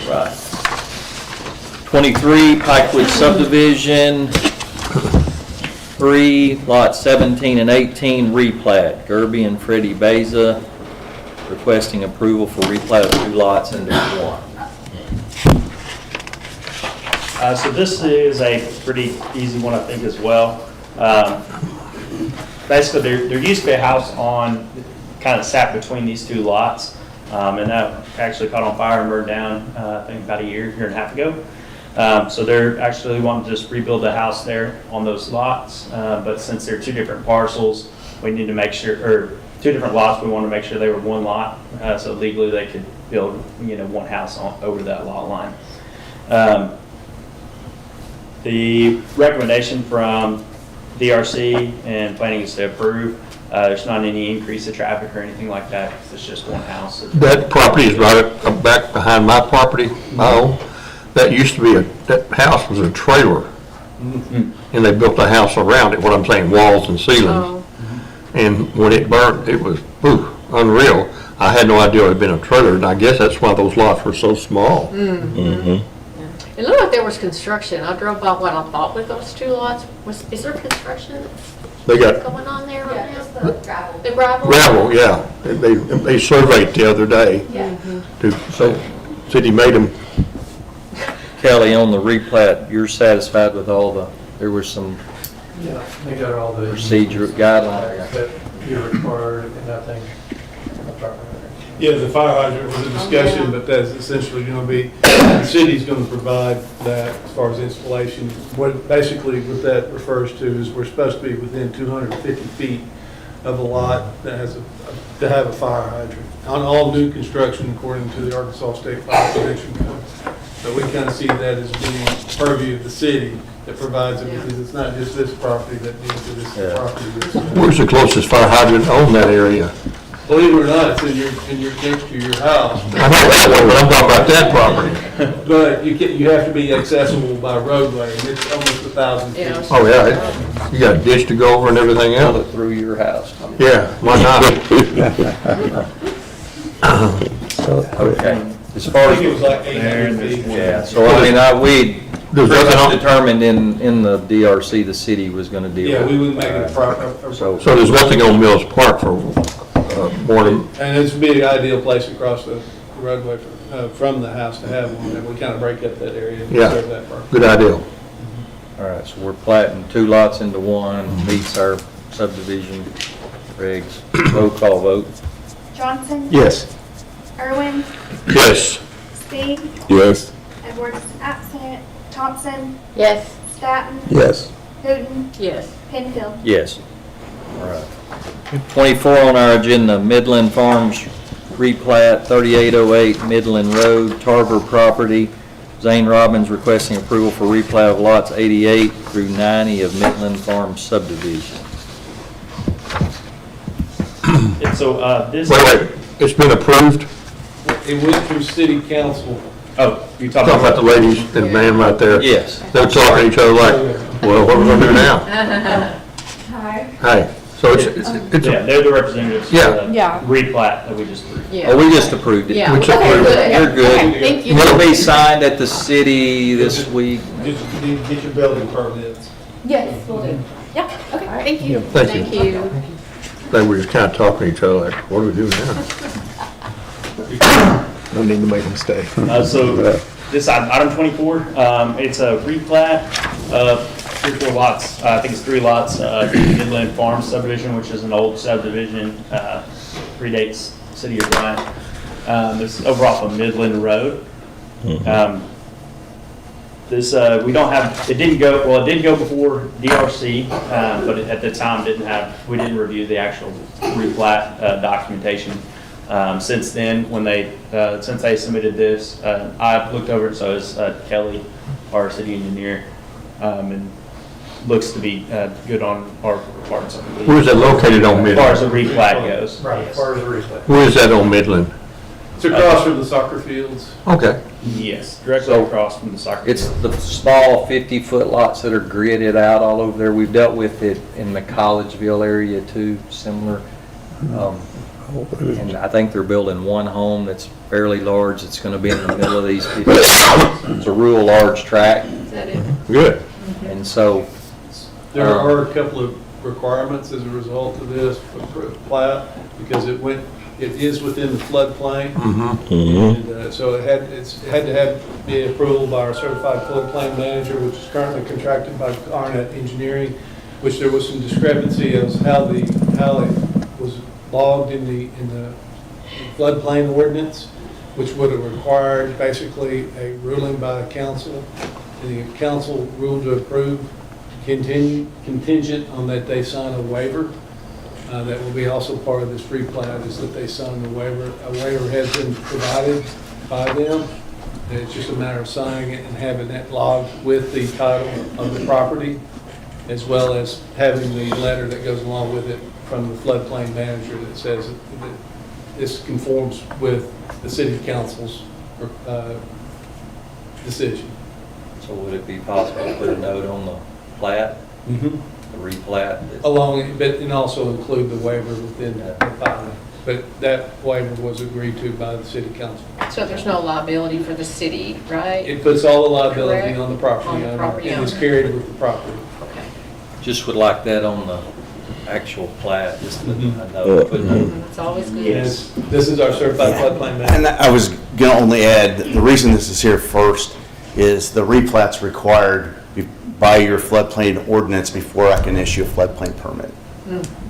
Right. 23 Pikewood subdivision, 3, lot 17 and 18, replat. Gerby and Freddie Beza requesting approval for replat of 2 lots into 1.
So this is a pretty easy one, I think, as well. Basically, there used to be a house on, kind of sat between these 2 lots, and that actually caught on fire and burned down, I think about a year and a half ago. So they're actually wanting to just rebuild the house there on those lots, but since they're 2 different parcels, we need to make sure, or 2 different lots, we want to make sure they were 1 lot, so legally they could build, 1 house over that lot line. The recommendation from DRC and planning is to approve. There's not any increase of traffic or anything like that, 'cause it's just 1 house.
That property is right up back behind my property, my home. That used to be that house was a trailer. And they built a house around it, what I'm saying, walls and ceilings.
Oh,
And when it burnt, it was, unreal. I had no idea it had been a trailer, and I guess that's why those lots were so small.
it looked like there was construction. I drove by what I thought with those 2 lots. Is there construction
They got
going on there right
Yeah, just
now?
the gravel.
The gravel?
gravel, yeah. They surveyed the other day.
Yeah.
So city made them,
Kelly, on the replat, you're satisfied with all there was some
Yeah, they got all the.
procedure guidelines?
That you're required and I think. Yeah, the fire hydrant was a discussion, but that's essentially going to be, the city's going to provide that as far as installation. What that refers to is we're supposed to be within 250 feet of a lot that has to have a fire hydrant on all new construction according to the Arkansas State Fire Protection Code. So we kind of see that as being purview of the city that provides it, because it's not just this property that needs it, it's the property that's.
where's the closest fire hydrant on that area?
Believe it or not, it's in your next to your house.
I know that one, but I'm talking about that property.
But you have to be accessible by roadway, and it's almost 1,000 feet.
Yeah.
Oh, yeah, you got a ditch to go over and everything
Pull
else.
it through your house.
Yeah, why not?
So,
Okay. As far
I think it was
as,
like 800 feet.
yeah, so I mean, we
There's
pretty
nothing
much
on-
determined in the DRC, the city was gonna deal with it.
Yeah, we would make it a proper,
So,
So there's nothing on Mills Park for morning,
and this would be the ideal place across the roadway from the house to have one, and we kind of break up that area and
Yeah.
serve that purpose.
good idea.
all right, so we're platting 2 lots into 1, meets our subdivision regs. Roll call vote.
Johnson?
Yes.
Irwin?
Yes.
Spee?
Yes.
Edwards absent. Thompson?
Yes.
Statton?
Yes.
Hooten?
Yes.
Penfield?
Yes. All right. 24 on our agenda, Midland Farms replat, 3808 Midland Road, Tarver property. Zane Robbins requesting approval for replat of lots 88 through 90 of Midland Farms subdivision.
And so, this.
Wait, it's been approved?
It went through city council.
Oh, you
Talking
talking
about the ladies and man right there.
Yes.
They're talking to each other like, well, what are we gonna do now?
Hi.
Hey, so it's
Yeah, they're the representatives for
Yeah.
the
Yeah.
replat that we just approved.
Oh, we just approved it.
Yeah.
We just
Okay,
approved it.
good.
You're good.
Okay, thank you.
It'll be signed at the city this week.
Just need to get your building permits.
Yes, will do. Yeah, okay, thank you.
Thank you.
Thank you.
They were just kind of talking to each other like, what do we do now?
No need to make a mistake.
So this item 24, it's a replat of 3 or 4 lots. I think it's 3 lots, Midland Farms subdivision, which is an old subdivision, predates the city of Bryant. It's over off of Midland Road. This, we don't have, it did go before DRC, but at the time we didn't review the actual replat documentation. Since then, since they submitted this, I looked over it, so is Kelly, our city engineer, and looks to be good on our parts.
Where is that located on
As far as
Midland?
the replat goes.
Right, as far as the replat.
Where is that on Midland?
It's across from the soccer fields.
Okay.
Yes, directly across from the soccer.
It's
field.
the small 50-foot lots that are gridded out all over there. We've dealt with it in the Collegeville area too, similar. And I think they're building one home that's fairly large. It's going to be in the middle of these 50. It's a real large tract.
Is that it?
Good.
And so,
There are a couple of requirements as a result of this plat, because it is within the floodplain. And so it had to be approved by our certified floodplain manager, which is currently contracted by Arnett Engineering, which there was some discrepancy as how it was logged in the floodplain ordinance, which would have required basically a ruling by the council. And the council ruled to approve contingent on that they sign a waiver. That will be also part of this replat, is that they sign the waiver. A waiver has been provided by them. And it's just a matter of signing it and having that logged with the title of the property, as well as having the letter that goes along with it from the floodplain manager that says that this conforms with the city council's decision.
so would it be possible to put a note on the plat, the replat?
And also include the waiver within the filing. But that waiver was agreed to by the city council.
So there's no liability for the city, right?
It puts all the liability
Correct.
on the property
On the
owner
property
and is
owner.
carried with the property.
Okay.
Just would like that on the actual plat, just a note, footnote.
It's always good.
Yes, this is our certified floodplain manager.
And I was going to only add, the reason this is here first is the replat's required by your floodplain ordinance before I can issue a floodplain permit.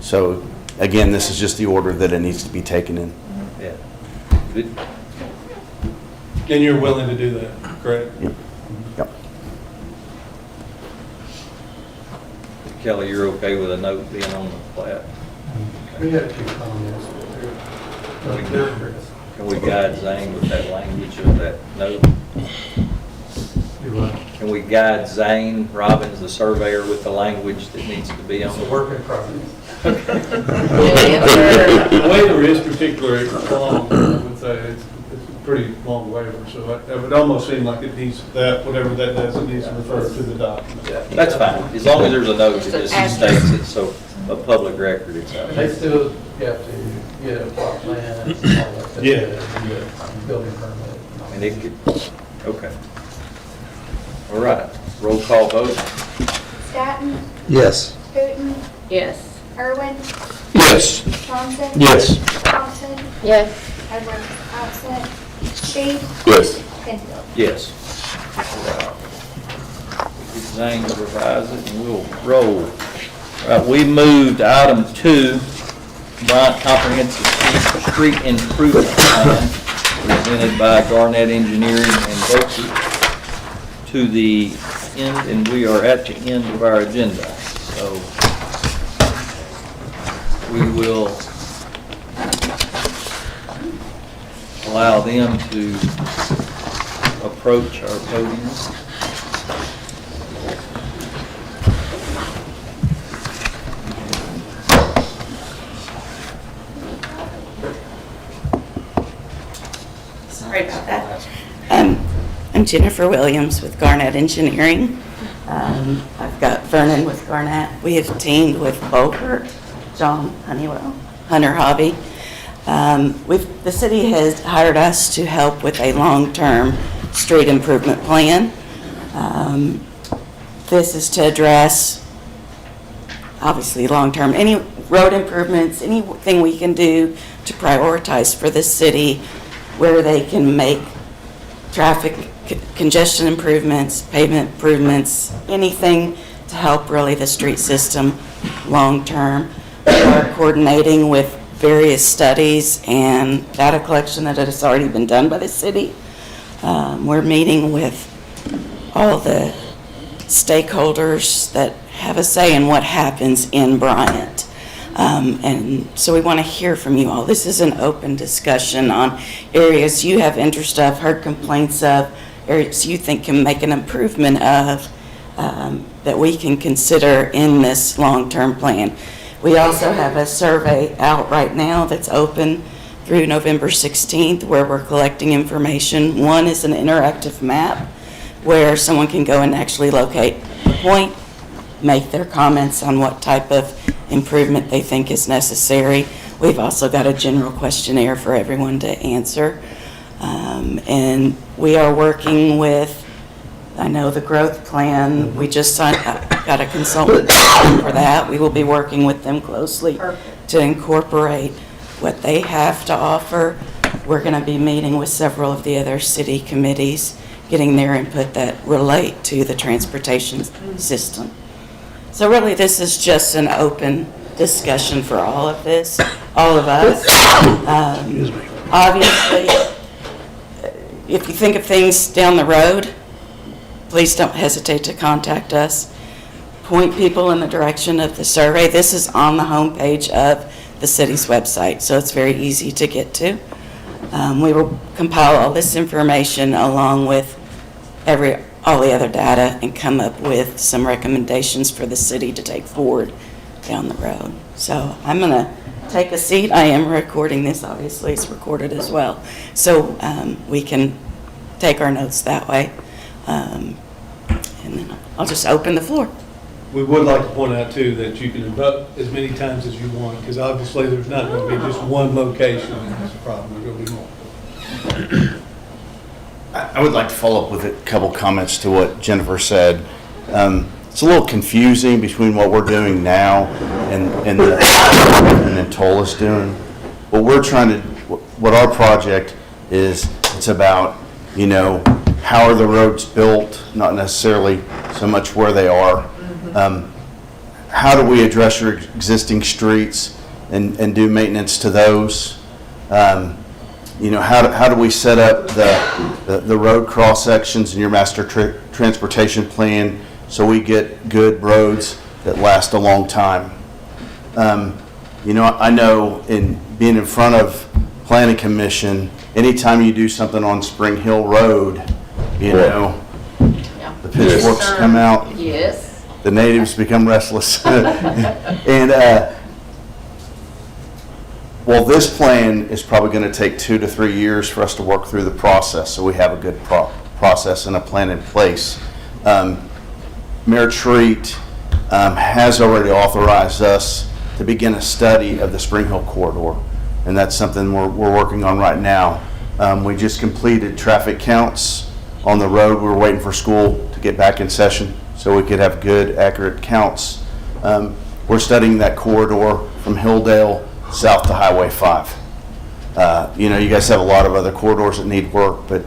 So again, this is just the order that it needs to be taken in.
Yeah. Good.
And you're willing to do that, correct?
Yep.
Kelly, you're okay with a note being on the plat?
We have 2 comments.
Can we guide Zane with that language of that note? Can we guide Zane Robbins, the surveyor, with the language that needs to be on?
It's a work in progress.
Good
The
answer.
waiver is particularly long, I would say, it's a pretty long waiver, so it would almost seem like it needs that, whatever that does, it needs to refer to the document.
That's fine, as long as there's a note that just states it, so a public record it's out there.
They still have to get a plot plan and all that.
Yeah.
Building permit and
And it could, okay. All right, roll call vote.
Staton,
Yes.
Putin,
Yes.
Irwin,
Yes.
Thompson.
Yes.
Thompson,
Yes.
Edwards, absent. Speed,
Yes.
Penfield.
Yes. Zane to revise it and we'll roll. All right, we moved item 2, Bryant Comprehensive Street Improvement Plan, presented by Garnett Engineering and Boker, to the end, and we are at the end of our agenda. So we will allow them to approach our podium.
Sorry about that. I'm Jennifer Williams with Garnett Engineering. I've got Vernon with Garnett. We have teamed with Boker, John Honeywell, Hunter Hobby. The city has hired us to help with a long-term street improvement plan. This is to address, obviously, long-term, any road improvements, anything we can do to prioritize for the city where they can make traffic congestion improvements, pavement improvements, anything to help really the street system long-term. We're coordinating with various studies and data collection that has already been done by the city. We're meeting with all the stakeholders that have a say in what happens in Bryant. And so we want to hear from you all. This is an open discussion on areas you have interest of, heard complaints of, areas you think can make an improvement of, that we can consider in this long-term plan. We also have a survey out right now that's open through November 16th where we're collecting information. One is an interactive map where someone can go and actually locate the point, make their comments on what type of improvement they think is necessary. We've also got a general questionnaire for everyone to answer. And we are working with, I know the growth plan, we just got a consultant for that. We will be working with them closely to incorporate what they have to offer. We're going to be meeting with several of the other city committees, getting their input that relate to the transportation system. So really, this is just an open discussion for all of this, all of us. Obviously, if you think of things down the road, please don't hesitate to contact us. Point people in the direction of the survey. This is on the homepage of the city's website, so it's very easy to get to. We will compile all this information along with all the other data and come up with some recommendations for the city to take forward down the road. So I'm going to take a seat. I am recording this, obviously it's recorded as well. So we can take our notes that way. And then I'll just open the floor.
We would like to point out too that you can vote as many times as you want, because obviously there's not going to be just one location that's a problem, there's going to be multiple.
I would like to follow up with a couple comments to what Jennifer said. It's a little confusing between what we're doing now and then Tola's doing. What our project is, it's about, how are the roads built, not necessarily so much where they are. How do we address your existing streets and do maintenance to those? How do we set up the road cross sections in your master transportation plan so we get good roads that last a long time? I know in being in front of Planning Commission, anytime you do something on Spring Hill Road, the pitchforks come out.
Yes.
The natives become restless. And well, this plan is probably going to take 2 to 3 years for us to work through the process, so we have a good process and a plan in place. Mayor Treat has already authorized us to begin a study of the Spring Hill corridor, and that's something we're working on right now. We just completed traffic counts on the road. We were waiting for school to get back in session so we could have good, accurate counts. We're studying that corridor from Hilldale south to Highway 5. You know, you guys have a lot of other corridors that need work, and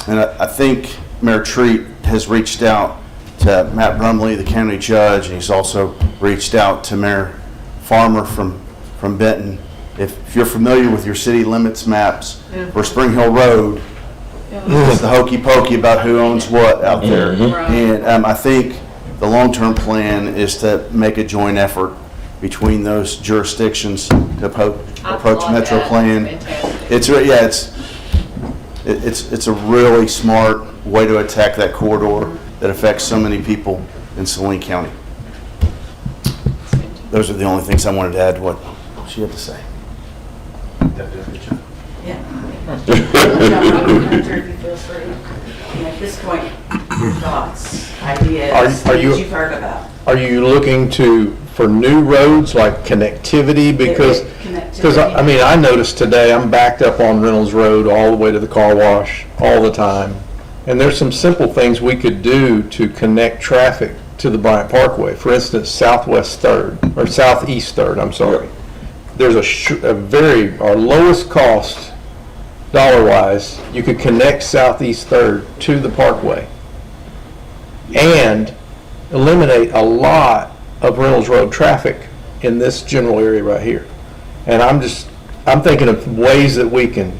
I think Mayor Treat has reached out to Matt Brumley, the county judge, and he's also reached out to Mayor Farmer from Benton. If you're familiar with your city limits maps for Spring Hill Road, it's the hokey pokey about who owns what out there. And I think the long-term plan is to make a joint effort between those jurisdictions to approach Metro Plan. It's a really smart way to attack that corridor that affects so many people in Saline County. Those are the only things I wanted to add to what she had to say.
At this point, your thoughts, ideas, things you've heard about.
Are you looking for new roads, like connectivity? Because I mean, I noticed today, I'm backed up on Reynolds Road all the way to the car wash all the time. And there's some simple things we could do to connect traffic to the Bryant Parkway. For instance, Southwest 3rd, or Southeast 3rd, I'm sorry. There's our lowest cost, dollar-wise, you could connect Southeast 3rd to the Parkway and eliminate a lot of Reynolds Road traffic in this general area right here. And I'm thinking of ways that we can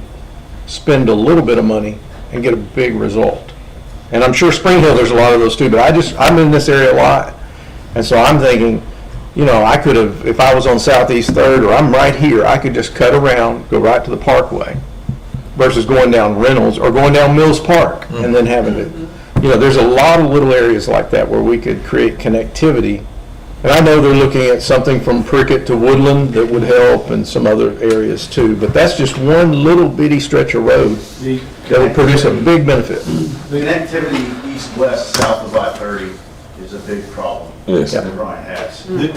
spend a little bit of money and get a big result. And I'm sure Spring Hill, there's a lot of those too, but I'm in this area a lot. And so I'm thinking, you know, I could have, if I was on Southeast 3rd or I'm right here, I could just cut around, go right to the Parkway versus going down Reynolds or going down Mills Park and then having to, you know, there's a lot of little areas like that where we could create connectivity. And I know they're looking at something from Prickett to Woodland that would help and some other areas too, but that's just one little bitty stretch of road that would produce a big benefit.
The connectivity east-west south of I-30 is a big problem.
Yes.
That Bryant has.
Well, it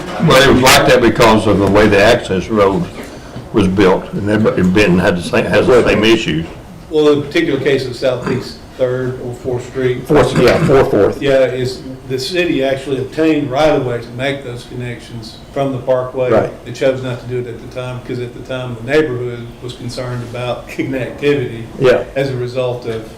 was like that because of the way the access road was built, and Benton has the same issues.
Well, in the particular case of Southeast 3rd or 4th Street.
4th.
Yeah, is the city actually obtained right-of-way to make those connections from the Parkway.
Right.
They chose not to do it at the time because at the time the neighborhood was concerned about connectivity.
Yeah.
As a result of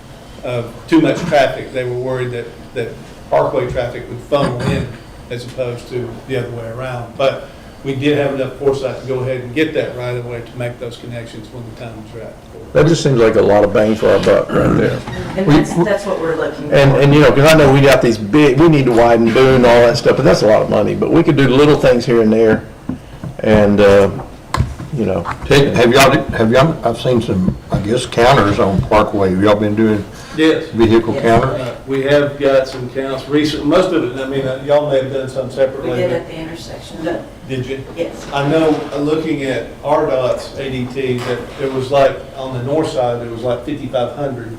too much traffic. They were worried that Parkway traffic would funnel in as opposed to the other way around. But we did have enough foresight to go ahead and get that right-of-way to make those connections when the time was right.
That just seems like a lot of bang for our buck right there.
And that's what we're looking for.
And you know, because I know we got these big, we need to widen Boone, all that stuff, but that's a lot of money. But we could do little things here and there, and you know.
Have y'all? I've seen some, I guess, counters on Parkway. Have y'all been doing
Yes.
vehicle counters?
We have got some counts recent, most of it, I mean, y'all may have done some separately.
We did
but-
at the intersection.
Did you?
Yes.
I know, looking at RDOT's ADT, that there was like, on the north side, there was like 5,500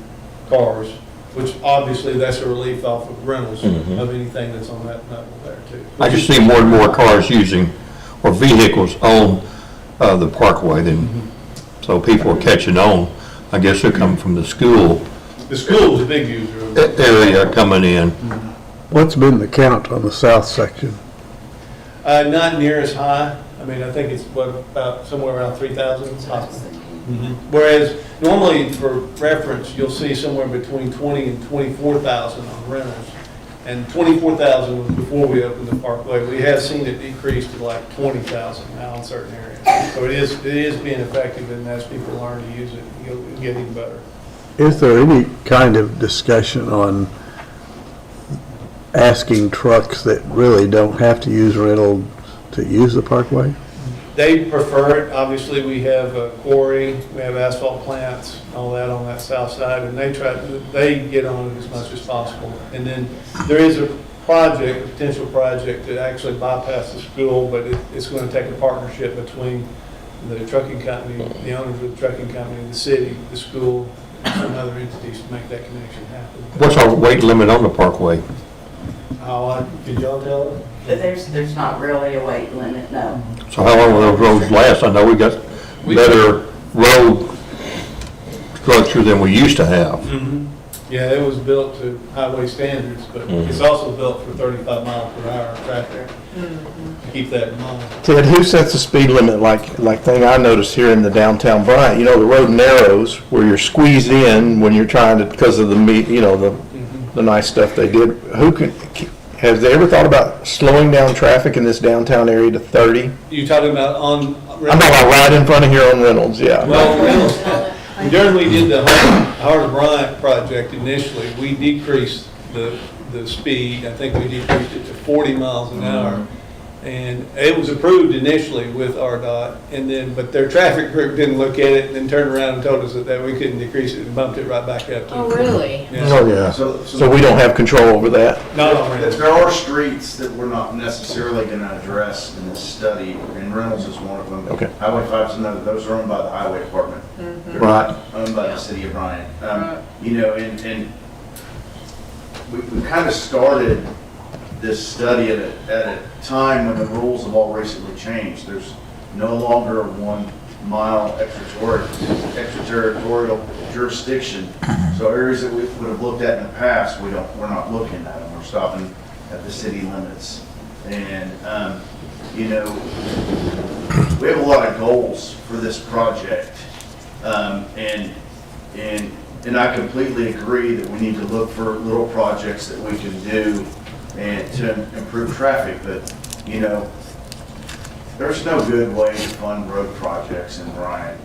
cars, which obviously that's a relief off of Reynolds of anything that's on that level there too.
I just see more and more cars using, or vehicles on the Parkway, so people are catching on. I guess they're coming from the school
The school's a big user of it.
area coming in.
What's been the count on the south section?
Not near as high. I mean, I think it's about somewhere around 3,000 possibly. Whereas normally, for reference, you'll see somewhere between 20 and 24,000 on rentals. And 24,000 was before we opened the Parkway. We have seen it decrease to like 20,000 now in certain areas. So it is being effective, and as people learn to use it, it'll get even better.
Is there any kind of discussion on asking trucks that really don't have to use rental to use the Parkway?
They prefer it. Obviously, we have a quarry, we have asphalt plants, all that on that south side, and they get on it as much as possible. And then there is a potential project to actually bypass the school, but it's going to take a partnership between the trucking company, the owners of the trucking company, the city, the school, and some other entities to make that connection happen.
What's our weight limit on the Parkway?
Did y'all tell them?
There's not really a weight limit, no.
So how long will those roads last? I know we got better road structure than we used to have.
Yeah, it was built to highway standards, but it's also built for 35 mile per hour traffic. Keep that in mind.
Ted, who sets the speed limit like thing I noticed here in the downtown Bryant? You know, the road narrows where you're squeezed in when you're trying to, because of the the nice stuff they did. Has they ever thought about slowing down traffic in this downtown area to 30?
You talking about on?
I'm talking about right in front of here on Reynolds, yeah.
Well, Reynolds, during we did the Heart of Bryant project initially, we decreased the speed. I think we decreased it to 40 miles an hour. And it was approved initially with RDOT, but their traffic group didn't look at it and then turned around and told us that we couldn't decrease it and bumped it right back up to.
Oh, really?
Yeah.
Oh, yeah. So we don't have control over that?
Not on Reynolds.
There are streets that we're not necessarily going to address in this study, and Reynolds is one of them.
Okay.
Highway 5's another, those are owned by the Highway Department. They're
Right.
Owned by the city of Bryant. You know, and we kind of started this study at a time when the rules have all recently changed. There's no longer a 1 mile extraterritorial jurisdiction. So areas that we would have looked at in the past, we're not looking at them. We're stopping at the city limits. And, you know, we have a lot of goals for this project. And I completely agree that we need to look for little projects that we can do and to improve traffic, but, you know, there's no good way to fund road projects in Bryant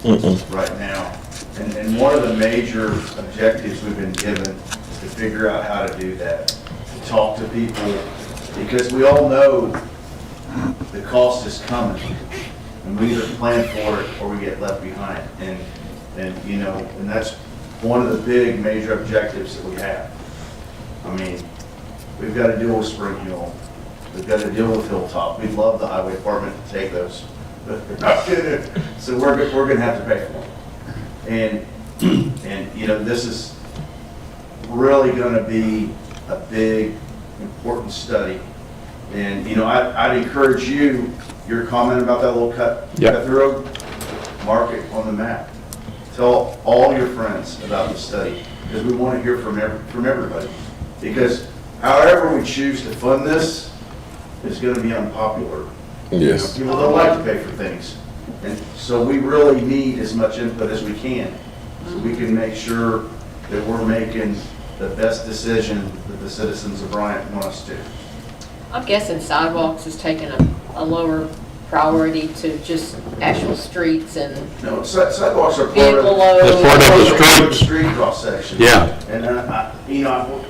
right now. And one of the major objectives we've been given is to figure out how to do that, to talk to people, because we all know the cost is coming, and we either plan for it or we get left behind. And you know, and that's one of the big major objectives that we have. I mean, we've got to deal with Spring Hill. We've got to deal with Hilltop. We'd love the highway department to take those, but they're not gonna. So we're going to have to pay for them. And you know, this is really going to be a big, important study. And you know, I'd encourage you. Your comment about that little cut through, mark it on the map. Tell all your friends about the study, because we want to hear from everybody. Because however we choose to fund this is going to be unpopular.
Yes.
You know, people don't like to pay for things. And so we really need as much input as we can, so we can make sure that we're making the best decision that the citizens of Bryant want us to.
I'm guessing sidewalks is taking a lower priority to just actual streets and
No, sidewalks are part
vehicle
of,
loads.
That's part of the street.
street cross section.
Yeah.
And you know,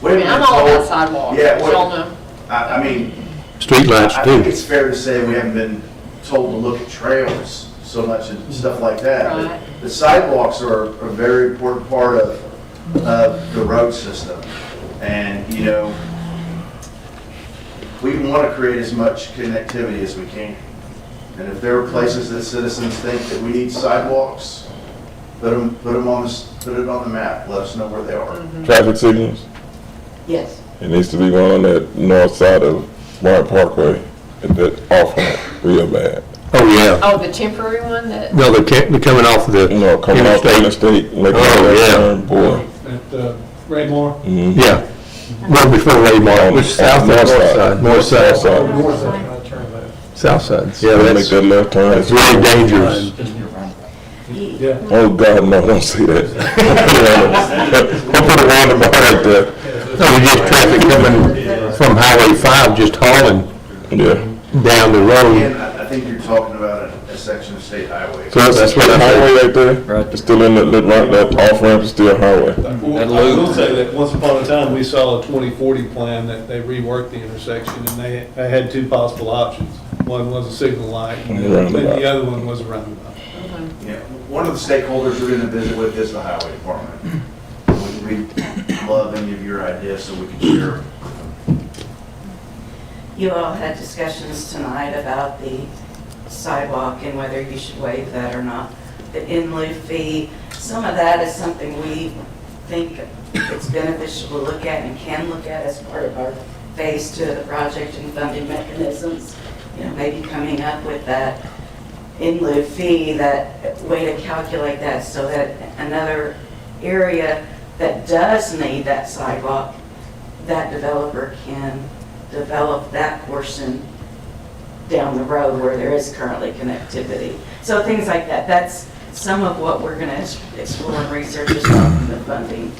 I mean, I'm all about sidewalks,
Yeah,
y'all know.
I mean,
Streetlights
I think
too.
it's fair to say we haven't been told to look at trails so much and stuff like that. But
Right.
the sidewalks are a very important part of the road system. And, you know, we want to create as much connectivity as we can. And if there are places that citizens think that we need sidewalks, put it on the map, let us know where they are.
Traffic signals,
Yes.
it needs to be one on that north side of Bryant Parkway, at that off ramp, real bad.
Oh, yeah.
Oh, the temporary one that,
No, they're coming off of the
You know, coming off the interstate, making
Oh,
that
yeah.
turn, boy.
At Raymore.
Mhm.
Yeah. Right before Raymar, which south or north side? North side. South side. Yeah,
Make
that's
that left turn.
really dangerous.
Yeah.
Oh, God, no, don't see that. Don't put a roundabout right there.
No, we get traffic coming from Highway 5 just hauling
Yeah.
down the road.
And I think you're talking about a section of state highway.
So that's
what
the
I
highway right there?
Right.
It's still in that off ramp is still highway.
I will say that once upon a time, we saw a 2040 plan that they reworked the intersection, and they had two possible options. One was a signal light, and then the other one was a roundabout.
Yeah, one of the stakeholders we're going to visit with is the highway department. We'd love any of your ideas so we can share.
You all had discussions tonight about the sidewalk and whether you should waive that or not. The in lieu fee, some of that is something we think it's beneficial to look at and can look at as part of our phase 2 of the project and funding mechanisms. You know, maybe coming up with that in lieu fee, that way to calculate that so that another area that does need that sidewalk, that developer can develop that portion down the road where there is currently connectivity. So things like that, that's some of what we're gonna explore and research as well from the funding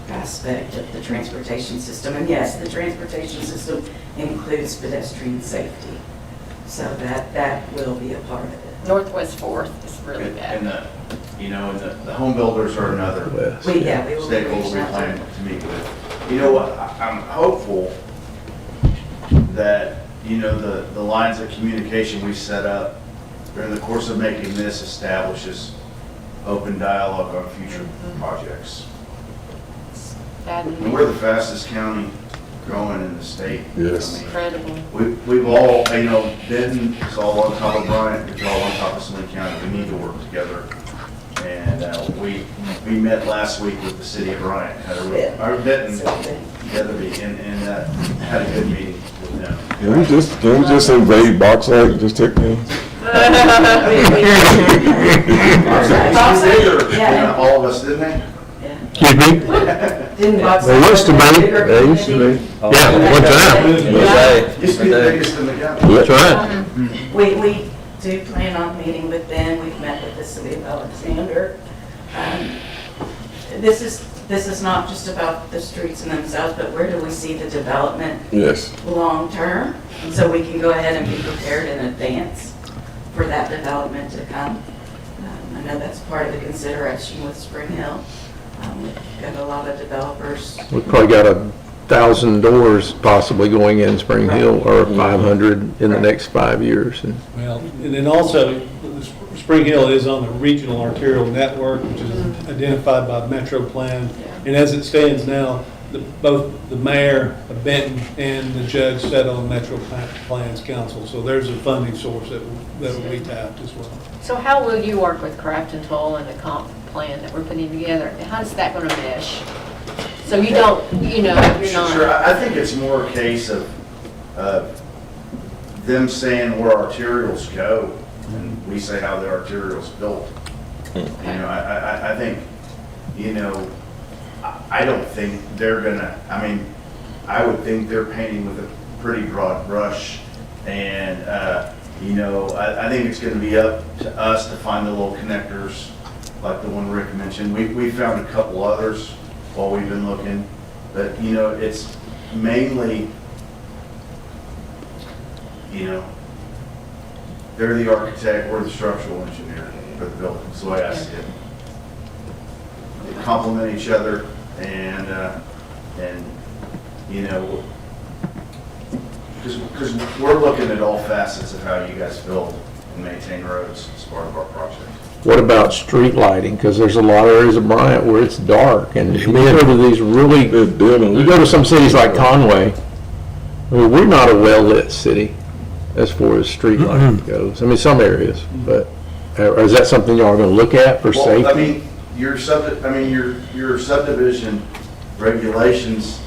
aspect of the transportation system. And yes, the transportation system includes pedestrian safety. So that will be a part of it.
Northwest Fourth is really bad.
And the home builders are another
We will
stakeholder
reach
we
out
plan
to.
to meet with. You know what, I'm hopeful that, the lines of communication we set up during the course of making this establishes open dialogue on future projects. And we're the fastest county growing in the state.
Yes.
I mean,
Incredible.
We've all, Benton is all on top of Bryant, it's all on top of Saline County. We need to work together. And we met last week with the city of Bryant, our Benton together, and had a good meeting with them.
Can we just invade Boxlight and just take them?
Yeah, all of us, didn't they?
Excuse me?
Didn't Box
They used to
have a
be.
bigger
They used to
community?
be. Yeah, one time.
Used to be the biggest in the county.
That's right.
We do plan on meeting with them. We've met with the city of Alexander. This is not just about the streets in themselves, but where do we see the development
Yes.
long-term? So we can go ahead and be prepared in advance for that development to come. I know that's part of the consideration with Spring Hill. We've got a lot of developers.
We've probably got 1,000 doors possibly going in Spring Hill, or 500 in the next 5 years. And
Well, and then also, Spring Hill is on the regional arterial network, which is identified by Metro Plan. And as it stands now, both the mayor of Benton and the judge sat on Metro Plans Council. So there's a funding source that will be tapped as well.
So how will you work with Craft and Toll and the comp plan that we're putting together? How's that going to mesh? So you don't, you're not.
Sure, I think it's more a case of them saying where arterials go, and we say how the arterial's built. I think, I don't think they're gonna, I would think they're painting with a pretty broad brush, and, I think it's gonna be up to us to find the little connectors, like the one Rick mentioned. We found a couple others while we've been looking, but, it's mainly, they're the architect, we're the structural engineer for the building, that's the way I see it. They complement each other, and because we're looking at all facets of how you guys build and maintain roads as part of our project.
what about street lighting? Because there's a lot of areas of Bryant where it's dark, and you go to these really, you go to some cities like Conway, we're not a well-lit city as far as street lighting goes. Some areas, but is that something y'all are going to look at for safety?
Your subdivision regulations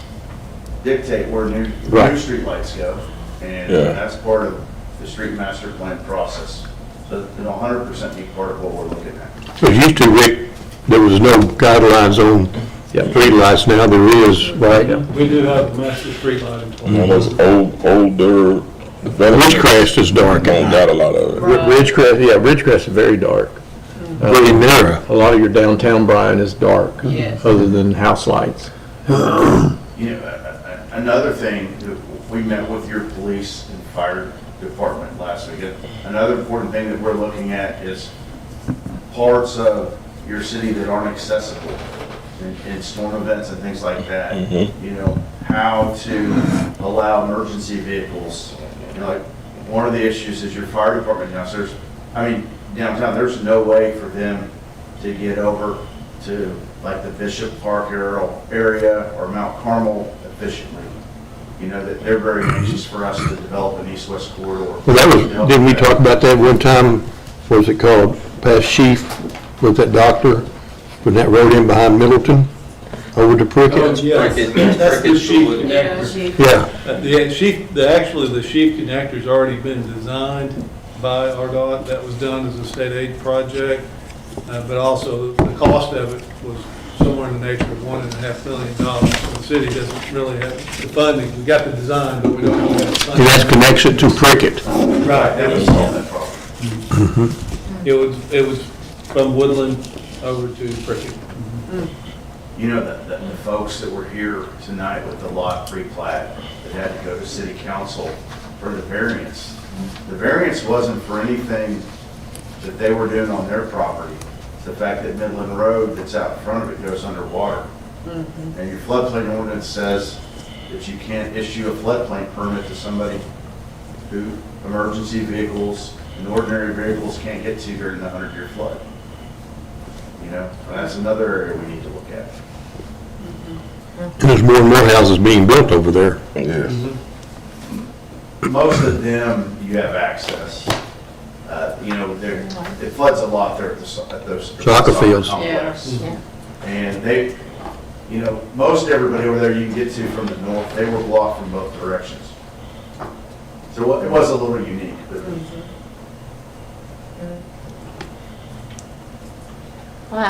dictate where new streetlights go, and that's part of the street master plan process. So it'll 100% be part of what we're looking at.
Because used to, Rick, there was no guidelines on streetlights. Now there is, right?
We do have a master street lighting plan.
Almost older.
Ridgecrest is dark.
Got a lot of it.
Ridgecrest is very dark.
Very narrow.
A lot of your downtown Bryan is dark, other than house lights.
Another thing, we met with your police and fire department last week. Another important thing that we're looking at is parts of your city that aren't accessible in storm events and things like that. How to allow emergency vehicles. Like one of the issues is your fire department downstairs. Downtown, there's no way for them to get over to like the Bishop Park area or Mount Carmel efficiently. That they're very anxious for us to develop an east-west corridor.
Well, didn't we talk about that one time? What was it called? Past Chief with that doctor, when that road in behind Middleton over to Prickett?
That's the Sheaf connector.
Yeah.
The Sheaf connector's already been designed, by RDOT. That was done as a state aid project, but also the cost of it was somewhere in the nature of $1.5 million. So the city doesn't really have the funding. We got the design, but we don't really have the funding.
And that's connection to Prickett.
Right. It was from Woodland over to Prickett.
You know, the folks that were here tonight with the lot pre-plat that had to go to city council for the variance. The variance wasn't for anything that they were doing on their property. It's the fact that Midland Road that's out in front of it goes underwater. And your floodplain ordinance says that you can't issue a floodplain permit to somebody who emergency vehicles and ordinary vehicles can't get to during the 100-year flood. You know, that's another area we need to look at.
And there's more and more houses being built over there.
Yes.
Most of them, you have access. You know, it floods a lot there at those
Soccer fields.
complex.
Yeah.
And they, you know, most everybody over there you can get to from the north, they were blocked from both directions. So it was a little unique, but
Well,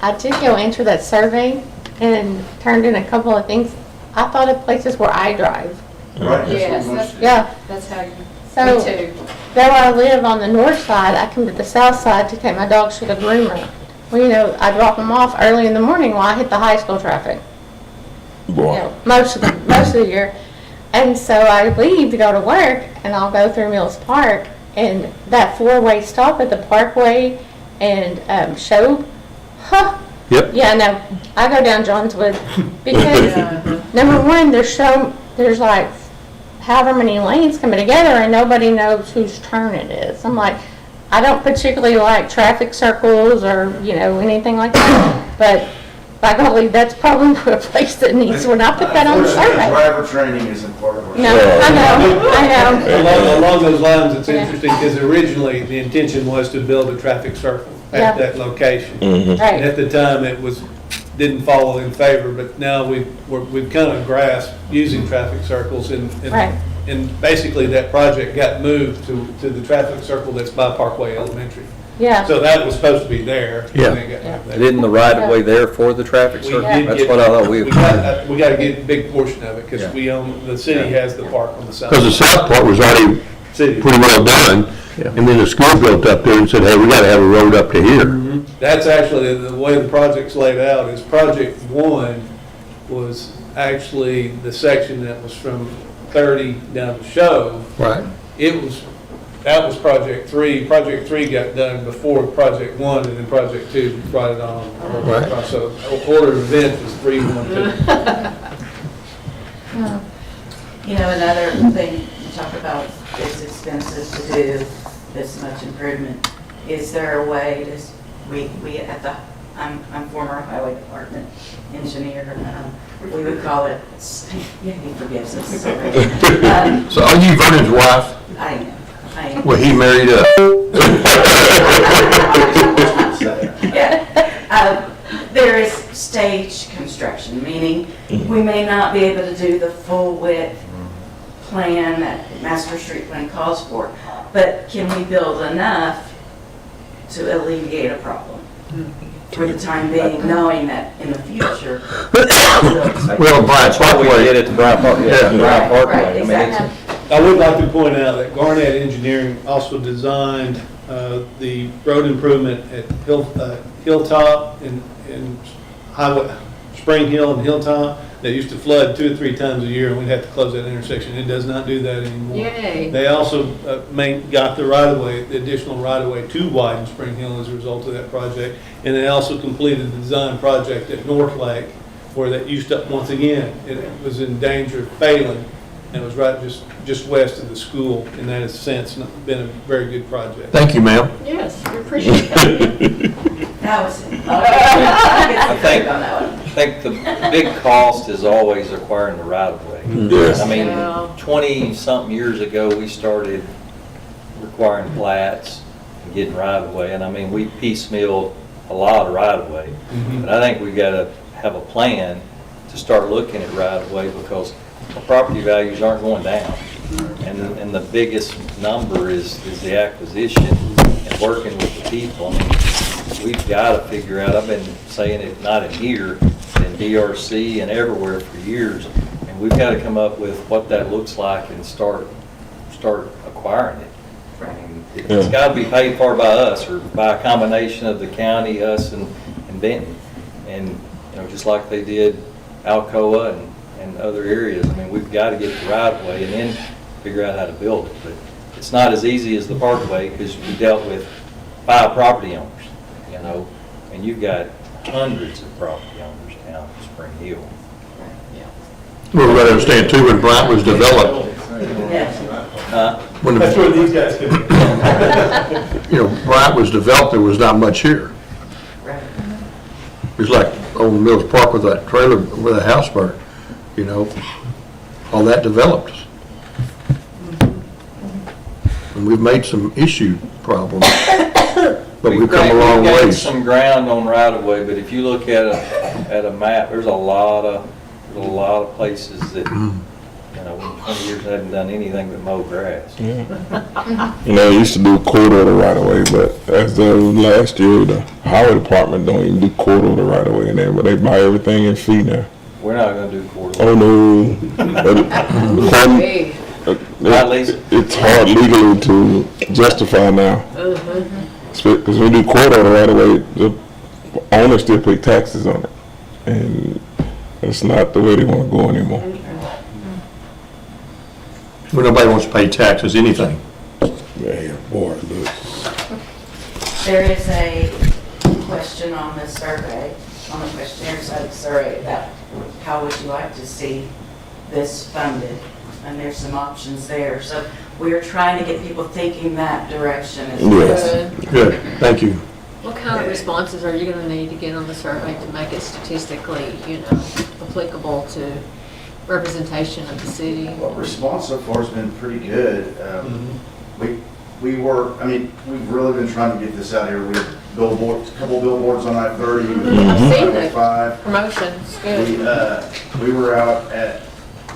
I did go enter that survey and turned in a couple of things. I thought of places where I drive.
right.
Yes,
that's what most
Yeah.
That's how you,
So,
me too.
though I live on the north side, I come to the south side to take my dogs to the groom room. Well, you know, I drop them off early in the morning while I hit the high school traffic. You
Boy.
know, most of the year. And so I leave to go to work, and I'll go through Mills Park, and that four-way stop at the Parkway and Show,
Yep.
yeah, no, I go down Johnswood because number one, there's like however many lanes coming together, and nobody knows whose turn it is. I'm like, I don't particularly like traffic circles or anything like that, but by golly, that's probably a place that needs, when I put that on the
Unfortunately,
survey.
driver training isn't part of our.
No, I know.
Along those lines, it's interesting because originally the intention was to build a traffic circle
Yeah.
at that location.
Right.
And at the time, didn't fall in favor, but now we've kind of grasped using traffic circles
Right.
and basically that project got moved to the traffic circle that's by Parkway Elementary.
Yeah.
So that was supposed to be there. and
Yeah.
it got moved there.
And isn't the right of way there for the traffic
We
circle?
did
That's
get-
what I thought we.
We got to get a big portion of it because
Yeah.
we own, the city has the park on the south.
Because the south part was already
City.
pretty well done, and then the school built up there and said, hey, we gotta have a road up to here.
That's actually, the way the project's laid out is Project 1 was actually the section that was from 30 down to Show.
Right.
That was Project 3. Project 3 got done before Project 1, and then Project 2 brought it on.
Right.
So order of events was 3, 1, 2.
You know, another thing you talk about is expensive to do this much improvement. Is there a way to, we at the, I'm former highway department engineer, we would call it, yeah, he forgives us.
So are you Vernon's wife?
I am.
Well, he married up.
Yeah. There is stage construction, meaning we may not be able to do the full width plan that Master Street Plan calls for, but can we build enough to alleviate a problem for the time being, knowing that in the future?
Well, Bryant
We did it to Bryant Park,
Yeah.
Bryant Parkway.
Right,
I mean,
exactly.
I would like to point out that Garnett Engineering also designed the road improvement at Hilltop and Highway, Spring Hill and Hilltop, that used to flood 2 or 3 times a year, and we'd have to close that intersection. It does not do that anymore.
Yay.
They also got the right-of-way, the additional right-of-way to widen Spring Hill as a result of that project. And they also completed the design project at North Lake, where that used to, once again, it was in danger of failing. And it was right just west of the school, and that has since been a very good project.
Thank you, ma'am.
Yes, we appreciate that.
That was it.
I think the big cost is always acquiring the right of way.
Yes.
I mean,
Yeah.
20-something years ago, we started requiring plats and getting right of way, and I mean, we piecemealed a lot of right of way. But I think we gotta have a plan to start looking at right of way because the property values aren't going down. And the biggest number is the acquisition and working with the people. I mean, we've got to figure out, I've been saying it not in here, in DRC and everywhere for years, and we've got to come up with what that looks like and start acquiring it. I mean, it's got to be paid for by us or by a combination of the county, us, and Benton. And, you know, just like they did Alcoa and other areas, I mean, we've got to get the right of way and then figure out how to build it. But it's not as easy as the Parkway because we dealt with 5 property owners, you know, and you've got hundreds of property owners down in Spring Hill.
Well, we got to understand too, when Bryant was developed,
That's where these guys come in.
you know, Bryant was developed, there was not much here. It's like Old Mills Park with that trailer, with a house burnt, you know, all that developed. And we've made some issue problems, but we've come a long
We've gained
ways.
some ground on right of way, but if you look at a map, there's a lot of places that, you know, in 20 years haven't done anything but mow grass.
You know, they used to do quarter of the right of way, but as of last year, the highway department don't even do quarter of the right of way in there, but they buy everything in fee now.
We're not gonna do quarter.
Oh, no. It's hard legally to justify now. Because when you do quarter of the right of way, the owner still pay taxes on it. And it's not the way they want to go anymore.
When nobody wants to pay taxes, anything.
Yeah, boy, look.
There is a question on the survey, on the questionnaire side of the survey about how would you like to see this funded? And there's some options there. So we're trying to get people thinking that direction as well.
Yes. Good, thank you.
What kind of responses are you going to need to get on the survey to make it statistically, you know, applicable to representation of the city?
Well, response so far has been pretty good. We've really been trying to get this out here. We have billboards, a couple billboards on I-30.
I've seen the
5.
promotions, good.
We were out at,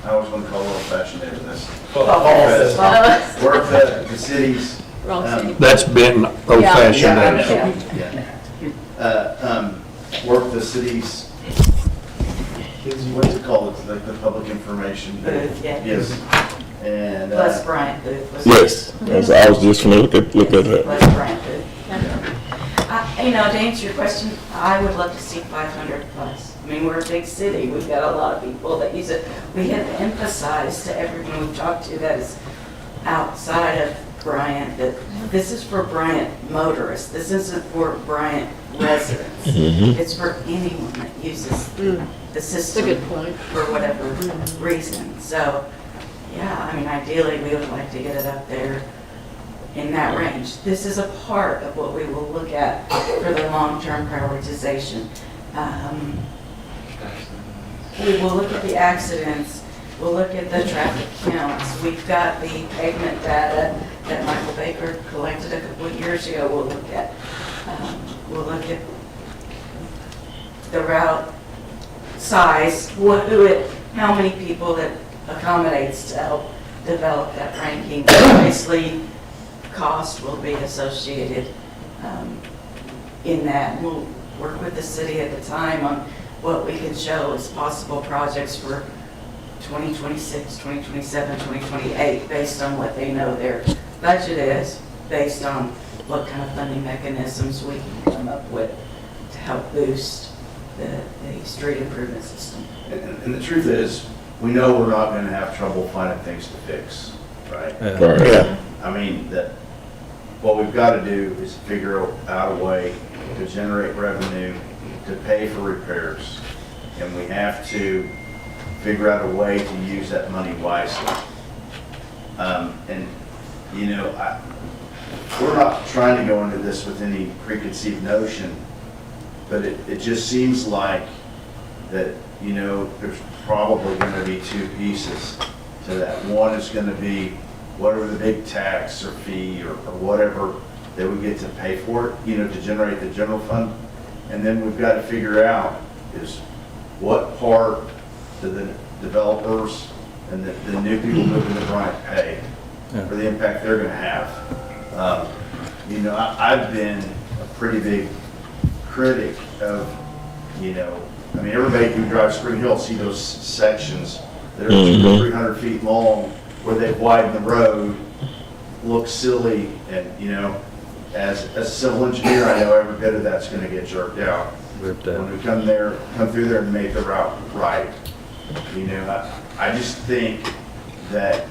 I was going to call it old-fashioned name of this.
Fall Fest.
We're at the city's.
Wrong city.
That's been old-fashioned.
Work the city's, what's it called? It's like the public information.
Booth, yeah.
Yes. And.
Plus Bryant booth.
Yes, I was just going to look at that.
Plus Bryant booth. You know, to answer your question, I would love to see 500 plus. I mean, we're a big city. We've got a lot of people that use it. We have emphasized to everyone we've talked to that is outside of Bryant that this is for Bryant motorists. This isn't for Bryant residents. It's for anyone that uses the system.
That's a good point.
For whatever reason. So, yeah, I mean, ideally, we would like to get it up there in that range. This is a part of what we will look at for the long-term prioritization. We will look at the accidents, we'll look at the traffic counts. We've got the pavement data that Michael Baker collected a couple of years ago. We'll look at the route size, how many people it accommodates to help develop that ranking. Obviously, cost will be associated in that. We'll work with the city at the time on what we can show as possible projects for 2026, 2027, 2028, based on what they know their budget is, based on what kind of funding mechanisms we can come up with to help boost the street improvement system.
And the truth is, we know we're not going to have trouble finding things to fix, right?
Yeah.
I mean, what we've got to do is figure out a way to generate revenue to pay for repairs. And we have to figure out a way to use that money wisely. And, you know, we're not trying to go into this with any preconceived notion, but it just seems like that, you know, there's probably going to be 2 pieces to that. One is going to be whatever the big tax or fee or whatever that we get to pay for it, you know, to generate the general fund. And then we've got to figure out is what part do the developers and the new people moving to Bryant pay for the impact they're gonna have. You know, I've been a pretty big critic of, you know, I mean, everybody who drives Spring Hill see those sections that are 200 or 300 feet long where they've widened the road, look silly, and, you know, as a civil engineer, I know every bit of that's gonna get jerked out.
Ripped out.
When we come through there and make the route right. You know, I just think that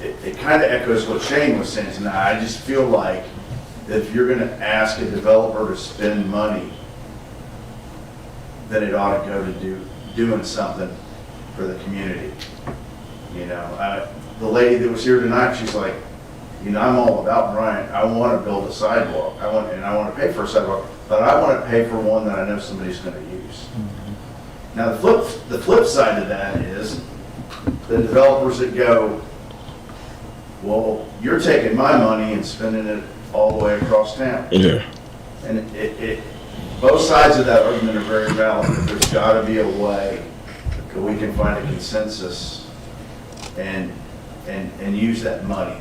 it kind of echoes what Shane was saying tonight. I just feel like that if you're gonna ask a developer to spend money, that it ought to go to doing something for the community. You know, the lady that was here tonight, she's like, you know, I'm all about Bryant. I want to build a sidewalk. I want to pay for a sidewalk, but I want to pay for one that I know somebody's going to use. Now, the flip side of that is the developers that go, well, you're taking my money and spending it all the way across town.
Yeah.
And both sides of that argument are very valid. There's got to be a way that we can find a consensus and use that money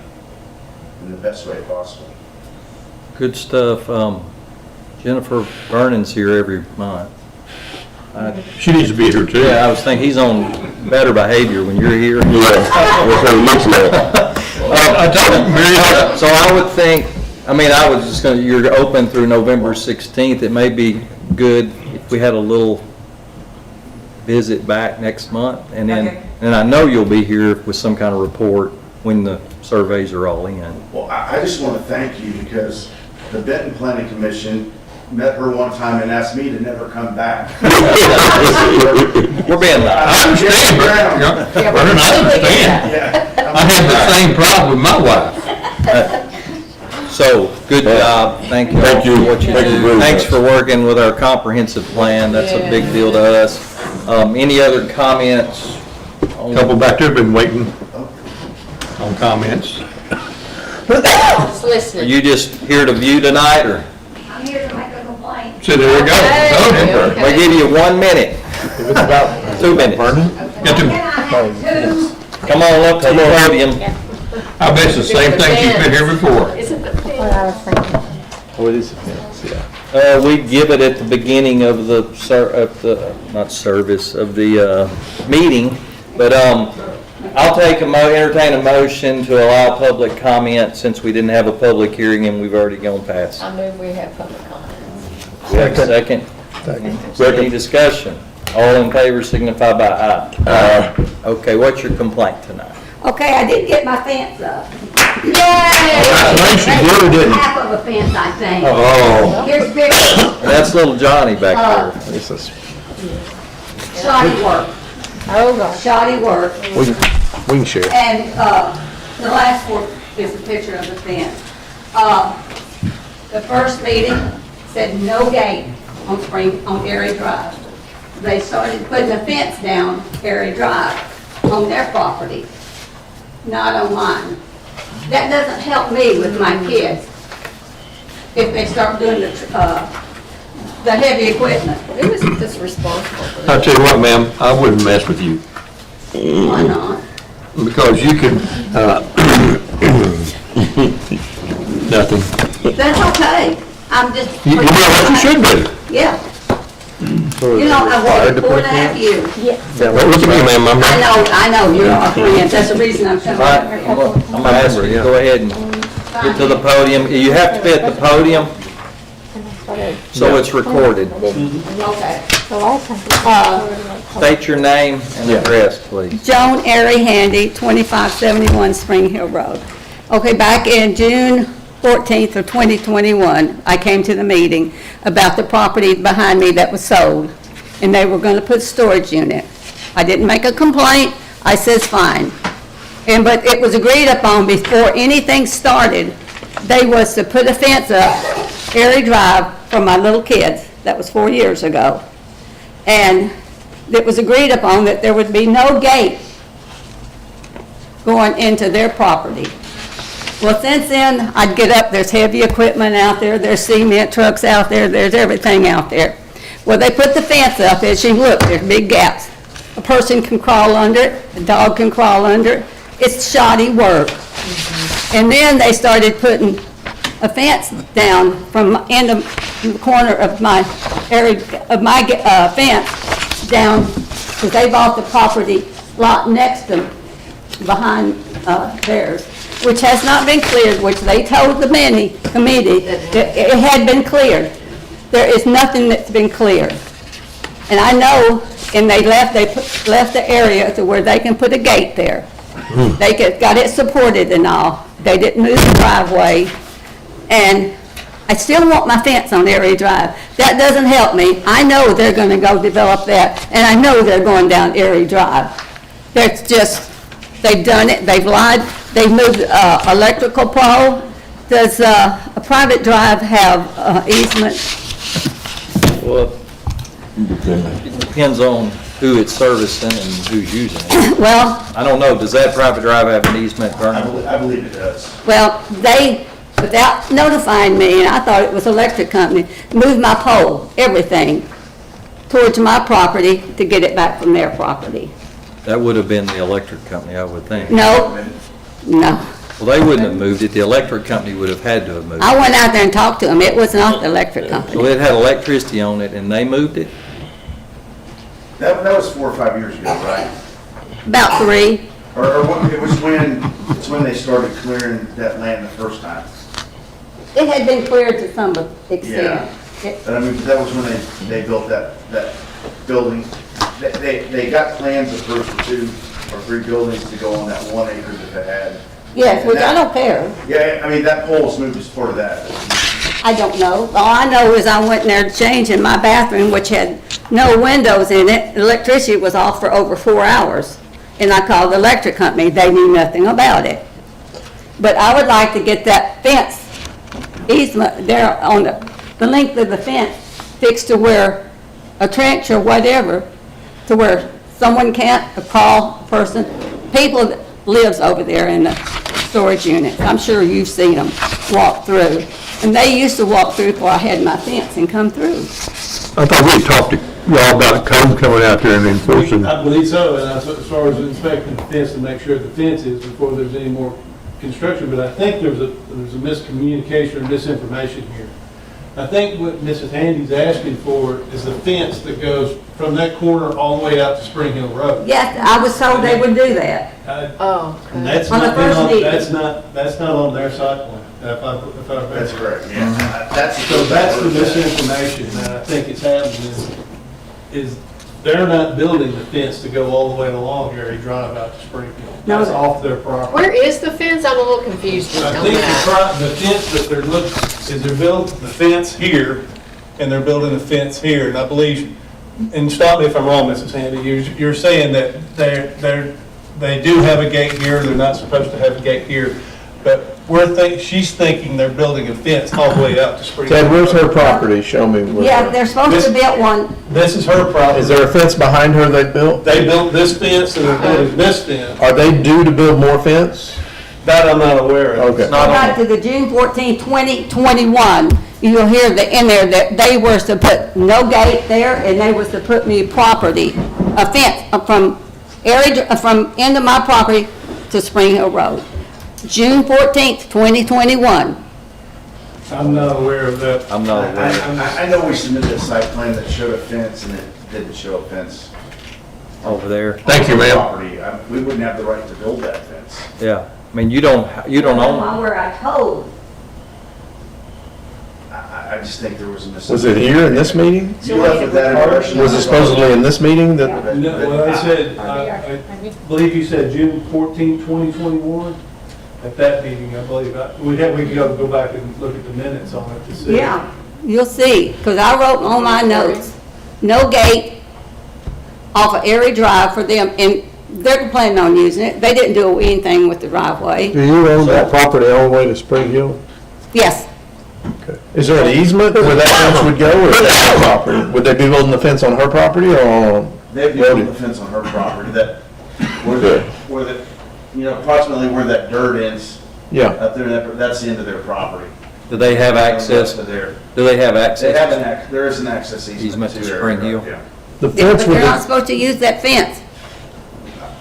in the best way possible.
Good stuff. Jennifer Vernon's here every month.
She needs to be here too.
Yeah, I was thinking he's on better behavior when you're here. So I would think, I mean, I was just gonna, you're open through November 16th. It may be good if we had a little visit back next month. And then, and I know you'll be here with some kind of report when the surveys are all in.
Well, I just want to thank you because the Benton Planning Commission met her one time and asked me to never come back.
We're being
I understand, Vernon, I understand.
Yeah.
I had the same problem with my wife.
So, good job. Thank you all for what you do. Thanks for working with our comprehensive plan. That's a big deal to us. Any other comments?
Couple back there have been waiting on comments.
Just
Are
listening.
you just here to view tonight, or?
I'm here to make a complaint.
So there we go.
Okay.
We give you 1 minute. 2 minutes.
Got
Can
to-
I have two?
Come on up to the podium.
I bet it's the same thing she's been here before.
Is it the
What I was thinking.
What is it? Yeah.
We give it at the beginning of the, of the meeting, but I'll entertain a motion to allow public comment since we didn't have a public hearing and we've already gone past.
I move we have public comments.
We have a second? Any discussion? All in favor signify by aye.
Aye.
Okay, what's your complaint tonight?
Okay, I did get my fence up.
Congratulations, you really didn't.
Half of a fence, I think.
Oh.
Here's a picture.
That's little Johnny back there.
This is,
Shoddy work.
Oh, gosh.
Shoddy work.
we can share.
And, the last one is a picture of the fence. The first meeting said no gate on Erie Drive. They started putting a fence down Erie Drive on their property, not on mine. That doesn't help me with my kids if they start doing the heavy equipment.
Who is this responsible for this?
I'll tell you what, ma'am, I wouldn't mess with you
Why not?
because you could, nothing.
That's okay. I'm just.
You know what you should do.
Yeah. You know, I've worked 4.5 years.
Don't look at me, ma'am,
I know, you're our friends. That's the reason I'm coming.
All right, I'm gonna ask you to go ahead and get to the podium. You have to be at the podium, so it's recorded.
Okay.
State your name and address, please.
Joan Airy Handy, 2571 Spring Hill Road. Okay, back in June 14th of 2021, I came to the meeting about the property behind me that was sold, and they were going to put storage unit. I didn't make a complaint. I says fine. But it was agreed upon before anything started, they was to put a fence up Erie Drive for my little kids. That was 4 years ago. And it was agreed upon that there would be no gate going into their property. Well, since then, I'd get up, there's heavy equipment out there, there's cement trucks out there, there's everything out there. Well, they put the fence up, as you look, there's big gaps. A person can crawl under it, a dog can crawl under it. It's shoddy work. And then they started putting a fence down from end of the corner of my area, of my fence down, because they bought the property lot next to, behind theirs, which has not been cleared, which they told the committee that it had been cleared. There is nothing that's been cleared. And I know, and they left the area to where they can put a gate there. They got it supported and all. They didn't move the driveway. And I still want my fence on Erie Drive. That doesn't help me. I know they're gonna go develop that, and I know they're going down Erie Drive. That's just, they've done it, they've lied, they've moved electrical pole. Does a private drive have easement?
Well, it depends on who it's servicing and who's using it.
Well,
I don't know, does that private drive have an easement, Vernon?
I believe it does.
well, they, without notifying me, and I thought it was electric company, moved my pole, everything, towards my property to get it back from their property.
That would have been the electric company, I would think.
No, no.
Well, they wouldn't have moved it, the electric company would have had to have moved it.
I went out there and talked to them. It was not the electric
So
company.
it had electricity on it and they moved it?
That was 4 or 5 years ago, right?
About 3.
Or it was it's when they started clearing that land the first time.
It had been cleared to some extent.
Yeah. But I mean, that was when they built that building. They got plans approved for 2 or 3 buildings to go on that 1 acre that they had.
Yes, which I don't care.
Yeah, I mean, that pole was moved as part of that.
I don't know. All I know is I went in there to change in my bathroom, which had no windows in it. Electricity was off for over 4 hours. And I called the electric company. They knew nothing about it. But I would like to get that fence easement there on the length of the fence fixed to where a trench or whatever, to where someone can't, a crawl person, people that lives over there in the storage unit. I'm sure you've seen them walk through. And they used to walk through before I had my fence and come through.
I thought we talked to y'all about code coming out there and enforcing.
I believe so, and as far as inspecting the fence to make sure the fence is before there's any more construction, but I think there's a miscommunication or misinformation here. I think what Mrs. Handy's asking for is the fence that goes from that corner all the way out to Spring Hill Road.
Yes, I was told they would do that.
And that's
On the
not,
first meeting.
that's not on their site plan. If I remember.
That's correct, yeah.
So that's the misinformation that I think is happening is they're not building the fence to go all the way along Erie Drive out to Spring Hill.
No.
That's off their property.
Where is the fence? I'm a little confused
I
on
think
that.
the fence that they're looking, is they're building the fence here, and they're building the fence here, and I believe, and stop me if I'm wrong, Mrs. Handy, you're saying that they do have a gate here, they're not supposed to have a gate here, but she's thinking they're building a fence all the way out to Spring Hill.
Ted, where's her property? Show me.
Yeah, they're supposed to build one.
This is her property.
Is there a fence behind her they built?
They built this fence, and they're building this fence.
Are they due to build more fence?
That I'm not aware of.
Okay.
Go back to the June 14, 2021, you'll hear in there that they were to put no gate there, and they was to put me property, a fence from end of my property to Spring Hill Road. June 14th, 2021.
I'm not aware of that.
I'm not aware.
I know we submitted a site plan that showed a fence and it didn't show a fence.
Over there.
Thank you, ma'am.
Property. We wouldn't have the right to build that fence.
Yeah, I mean, you don't own,
Where I told.
I just think there was a
Was it here in this meeting?
You left with that impression.
Was it supposedly in this meeting that?
No, well, I said, I believe you said June 14, 2021. At that meeting, I believe, we could go back and look at the minutes on it to see.
Yeah, you'll see, because I wrote on my notes, no gate off of Erie Drive for them, and they're planning on using it. They didn't do anything with the driveway.
Do you own that property all the way to Spring Hill?
Yes,
Is there an easement where that fence would go, or is that her property? Would they be building the fence on her property or on?
They'd be building the fence on her property where the, approximately where that dirt ends.
Yeah.
Up there, that's the end of their property.
do they have access?
To there.
Do they have access?
There is an access easement
Easement to
Erie
Spring
Road,
Hill?
yeah.
The
But
fence with
they're not
the,
supposed to use that fence.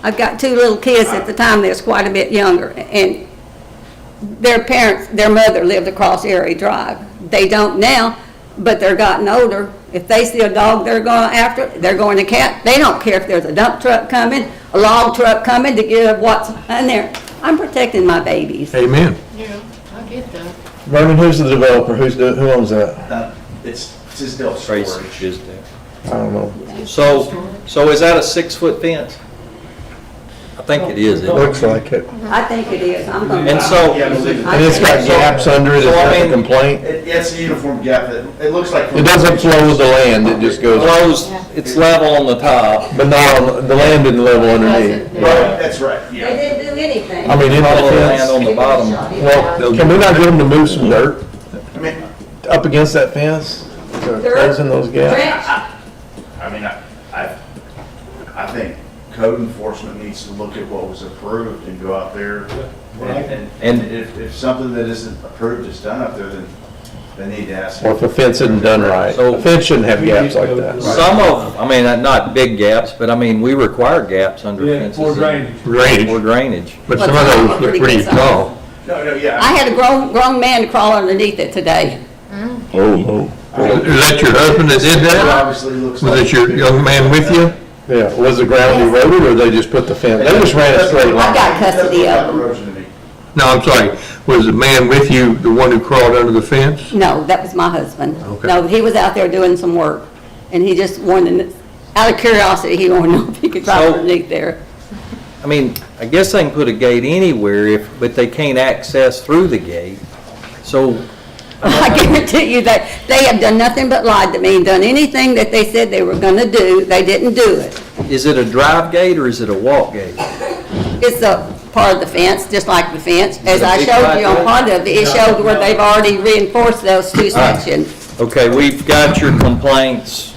I've got two little kids at the time, they was quite a bit younger, and their parents, their mother lived across Erie Drive. They don't now, but they're gotten older. If they see a dog they're going after, they're going to cat. They don't care if there's a dump truck coming, a log truck coming to get what's in there. I'm protecting my babies.
Amen.
Yeah, I get that.
Vernon, who's the developer? Who owns that?
It's Tisdale
Tracy
Storage.
is there.
I don't know.
So is that a 6-foot fence? I think it is. isn't it?
Looks like it.
I think it is. I'm gonna.
And so,
Yeah, but
And it's got gaps under it,
So,
is
I
that the
mean-
complaint?
it's a uniform gap. It looks like.
It doesn't flow with the land, it just goes,
closed, it's level on the top.
but not on, the land didn't level underneath.
Right, that's right,
They
yeah.
didn't do anything.
I mean, in the
Level land
fence.
on the bottom.
Well, can we not get them to move some dirt
I mean,
up against that fence? To closing those gaps?
I mean, I think code enforcement needs to look at what was approved and go out there. And if something that isn't approved is done up there, then they need to ask.
Or if a fence isn't done right.
So-
A fence shouldn't have gaps like that.
Some of, I mean, not big gaps, but I mean, we require gaps under
Yeah,
fences.
for drainage.
Drainage,
For drainage.
but some of those look pretty tall.
No, yeah.
I had a grown man crawl underneath it today.
Oh, no.
Is that your husband that did
It
that?
obviously looks like.
Was it your young man with you?
Yeah, was the ground eroded or they just put the fence, they just ran a straight
I
line?
got custody of them.
Erosion to me.
No, I'm sorry. Was the man with you the one who crawled under the fence?
No, that was my husband.
Okay.
No, he was out there doing some work, and he just wanted, out of curiosity, he wanted to know if he could drive
So-
underneath there.
I mean, I guess they can put a gate anywhere but they can't access through the gate. So,
I guarantee you that they have done nothing but lied to me, done anything that they said they were gonna do, they didn't do it.
is it a drive gate or is it a walk gate?
It's a part of the fence, just like the fence. As I
Big
showed you on
black
part of it, it showed where they've already reinforced those two sections.
Okay, we've got your complaints.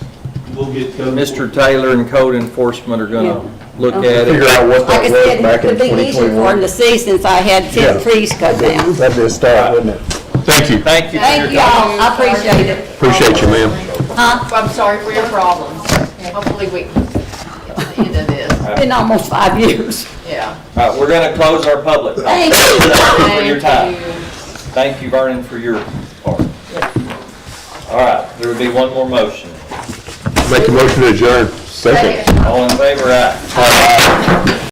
We'll get code.
Mr. Taylor and code enforcement are gonna look at
Figure
it.
out what
Like I
that was
said,
back in
it'd be easier for them
2021.
to see since I had 10
Yeah.
trees cut down.
That'd be a start, wouldn't it?
Thank you.
Thank you for
Thank
your time.
y'all, I appreciate it.
Appreciate you, ma'am.
Huh?
I'm sorry for your problems. Hopefully we can get to the end of this.
Been almost 5 years.
Yeah.
All right, we're gonna close our public.
Thank you.
Thank you for your time.
Thank you.
Thank you, Vernon, for your part. All right, there will be one more motion.
Make a motion to adjourn.
Second.
All in favor?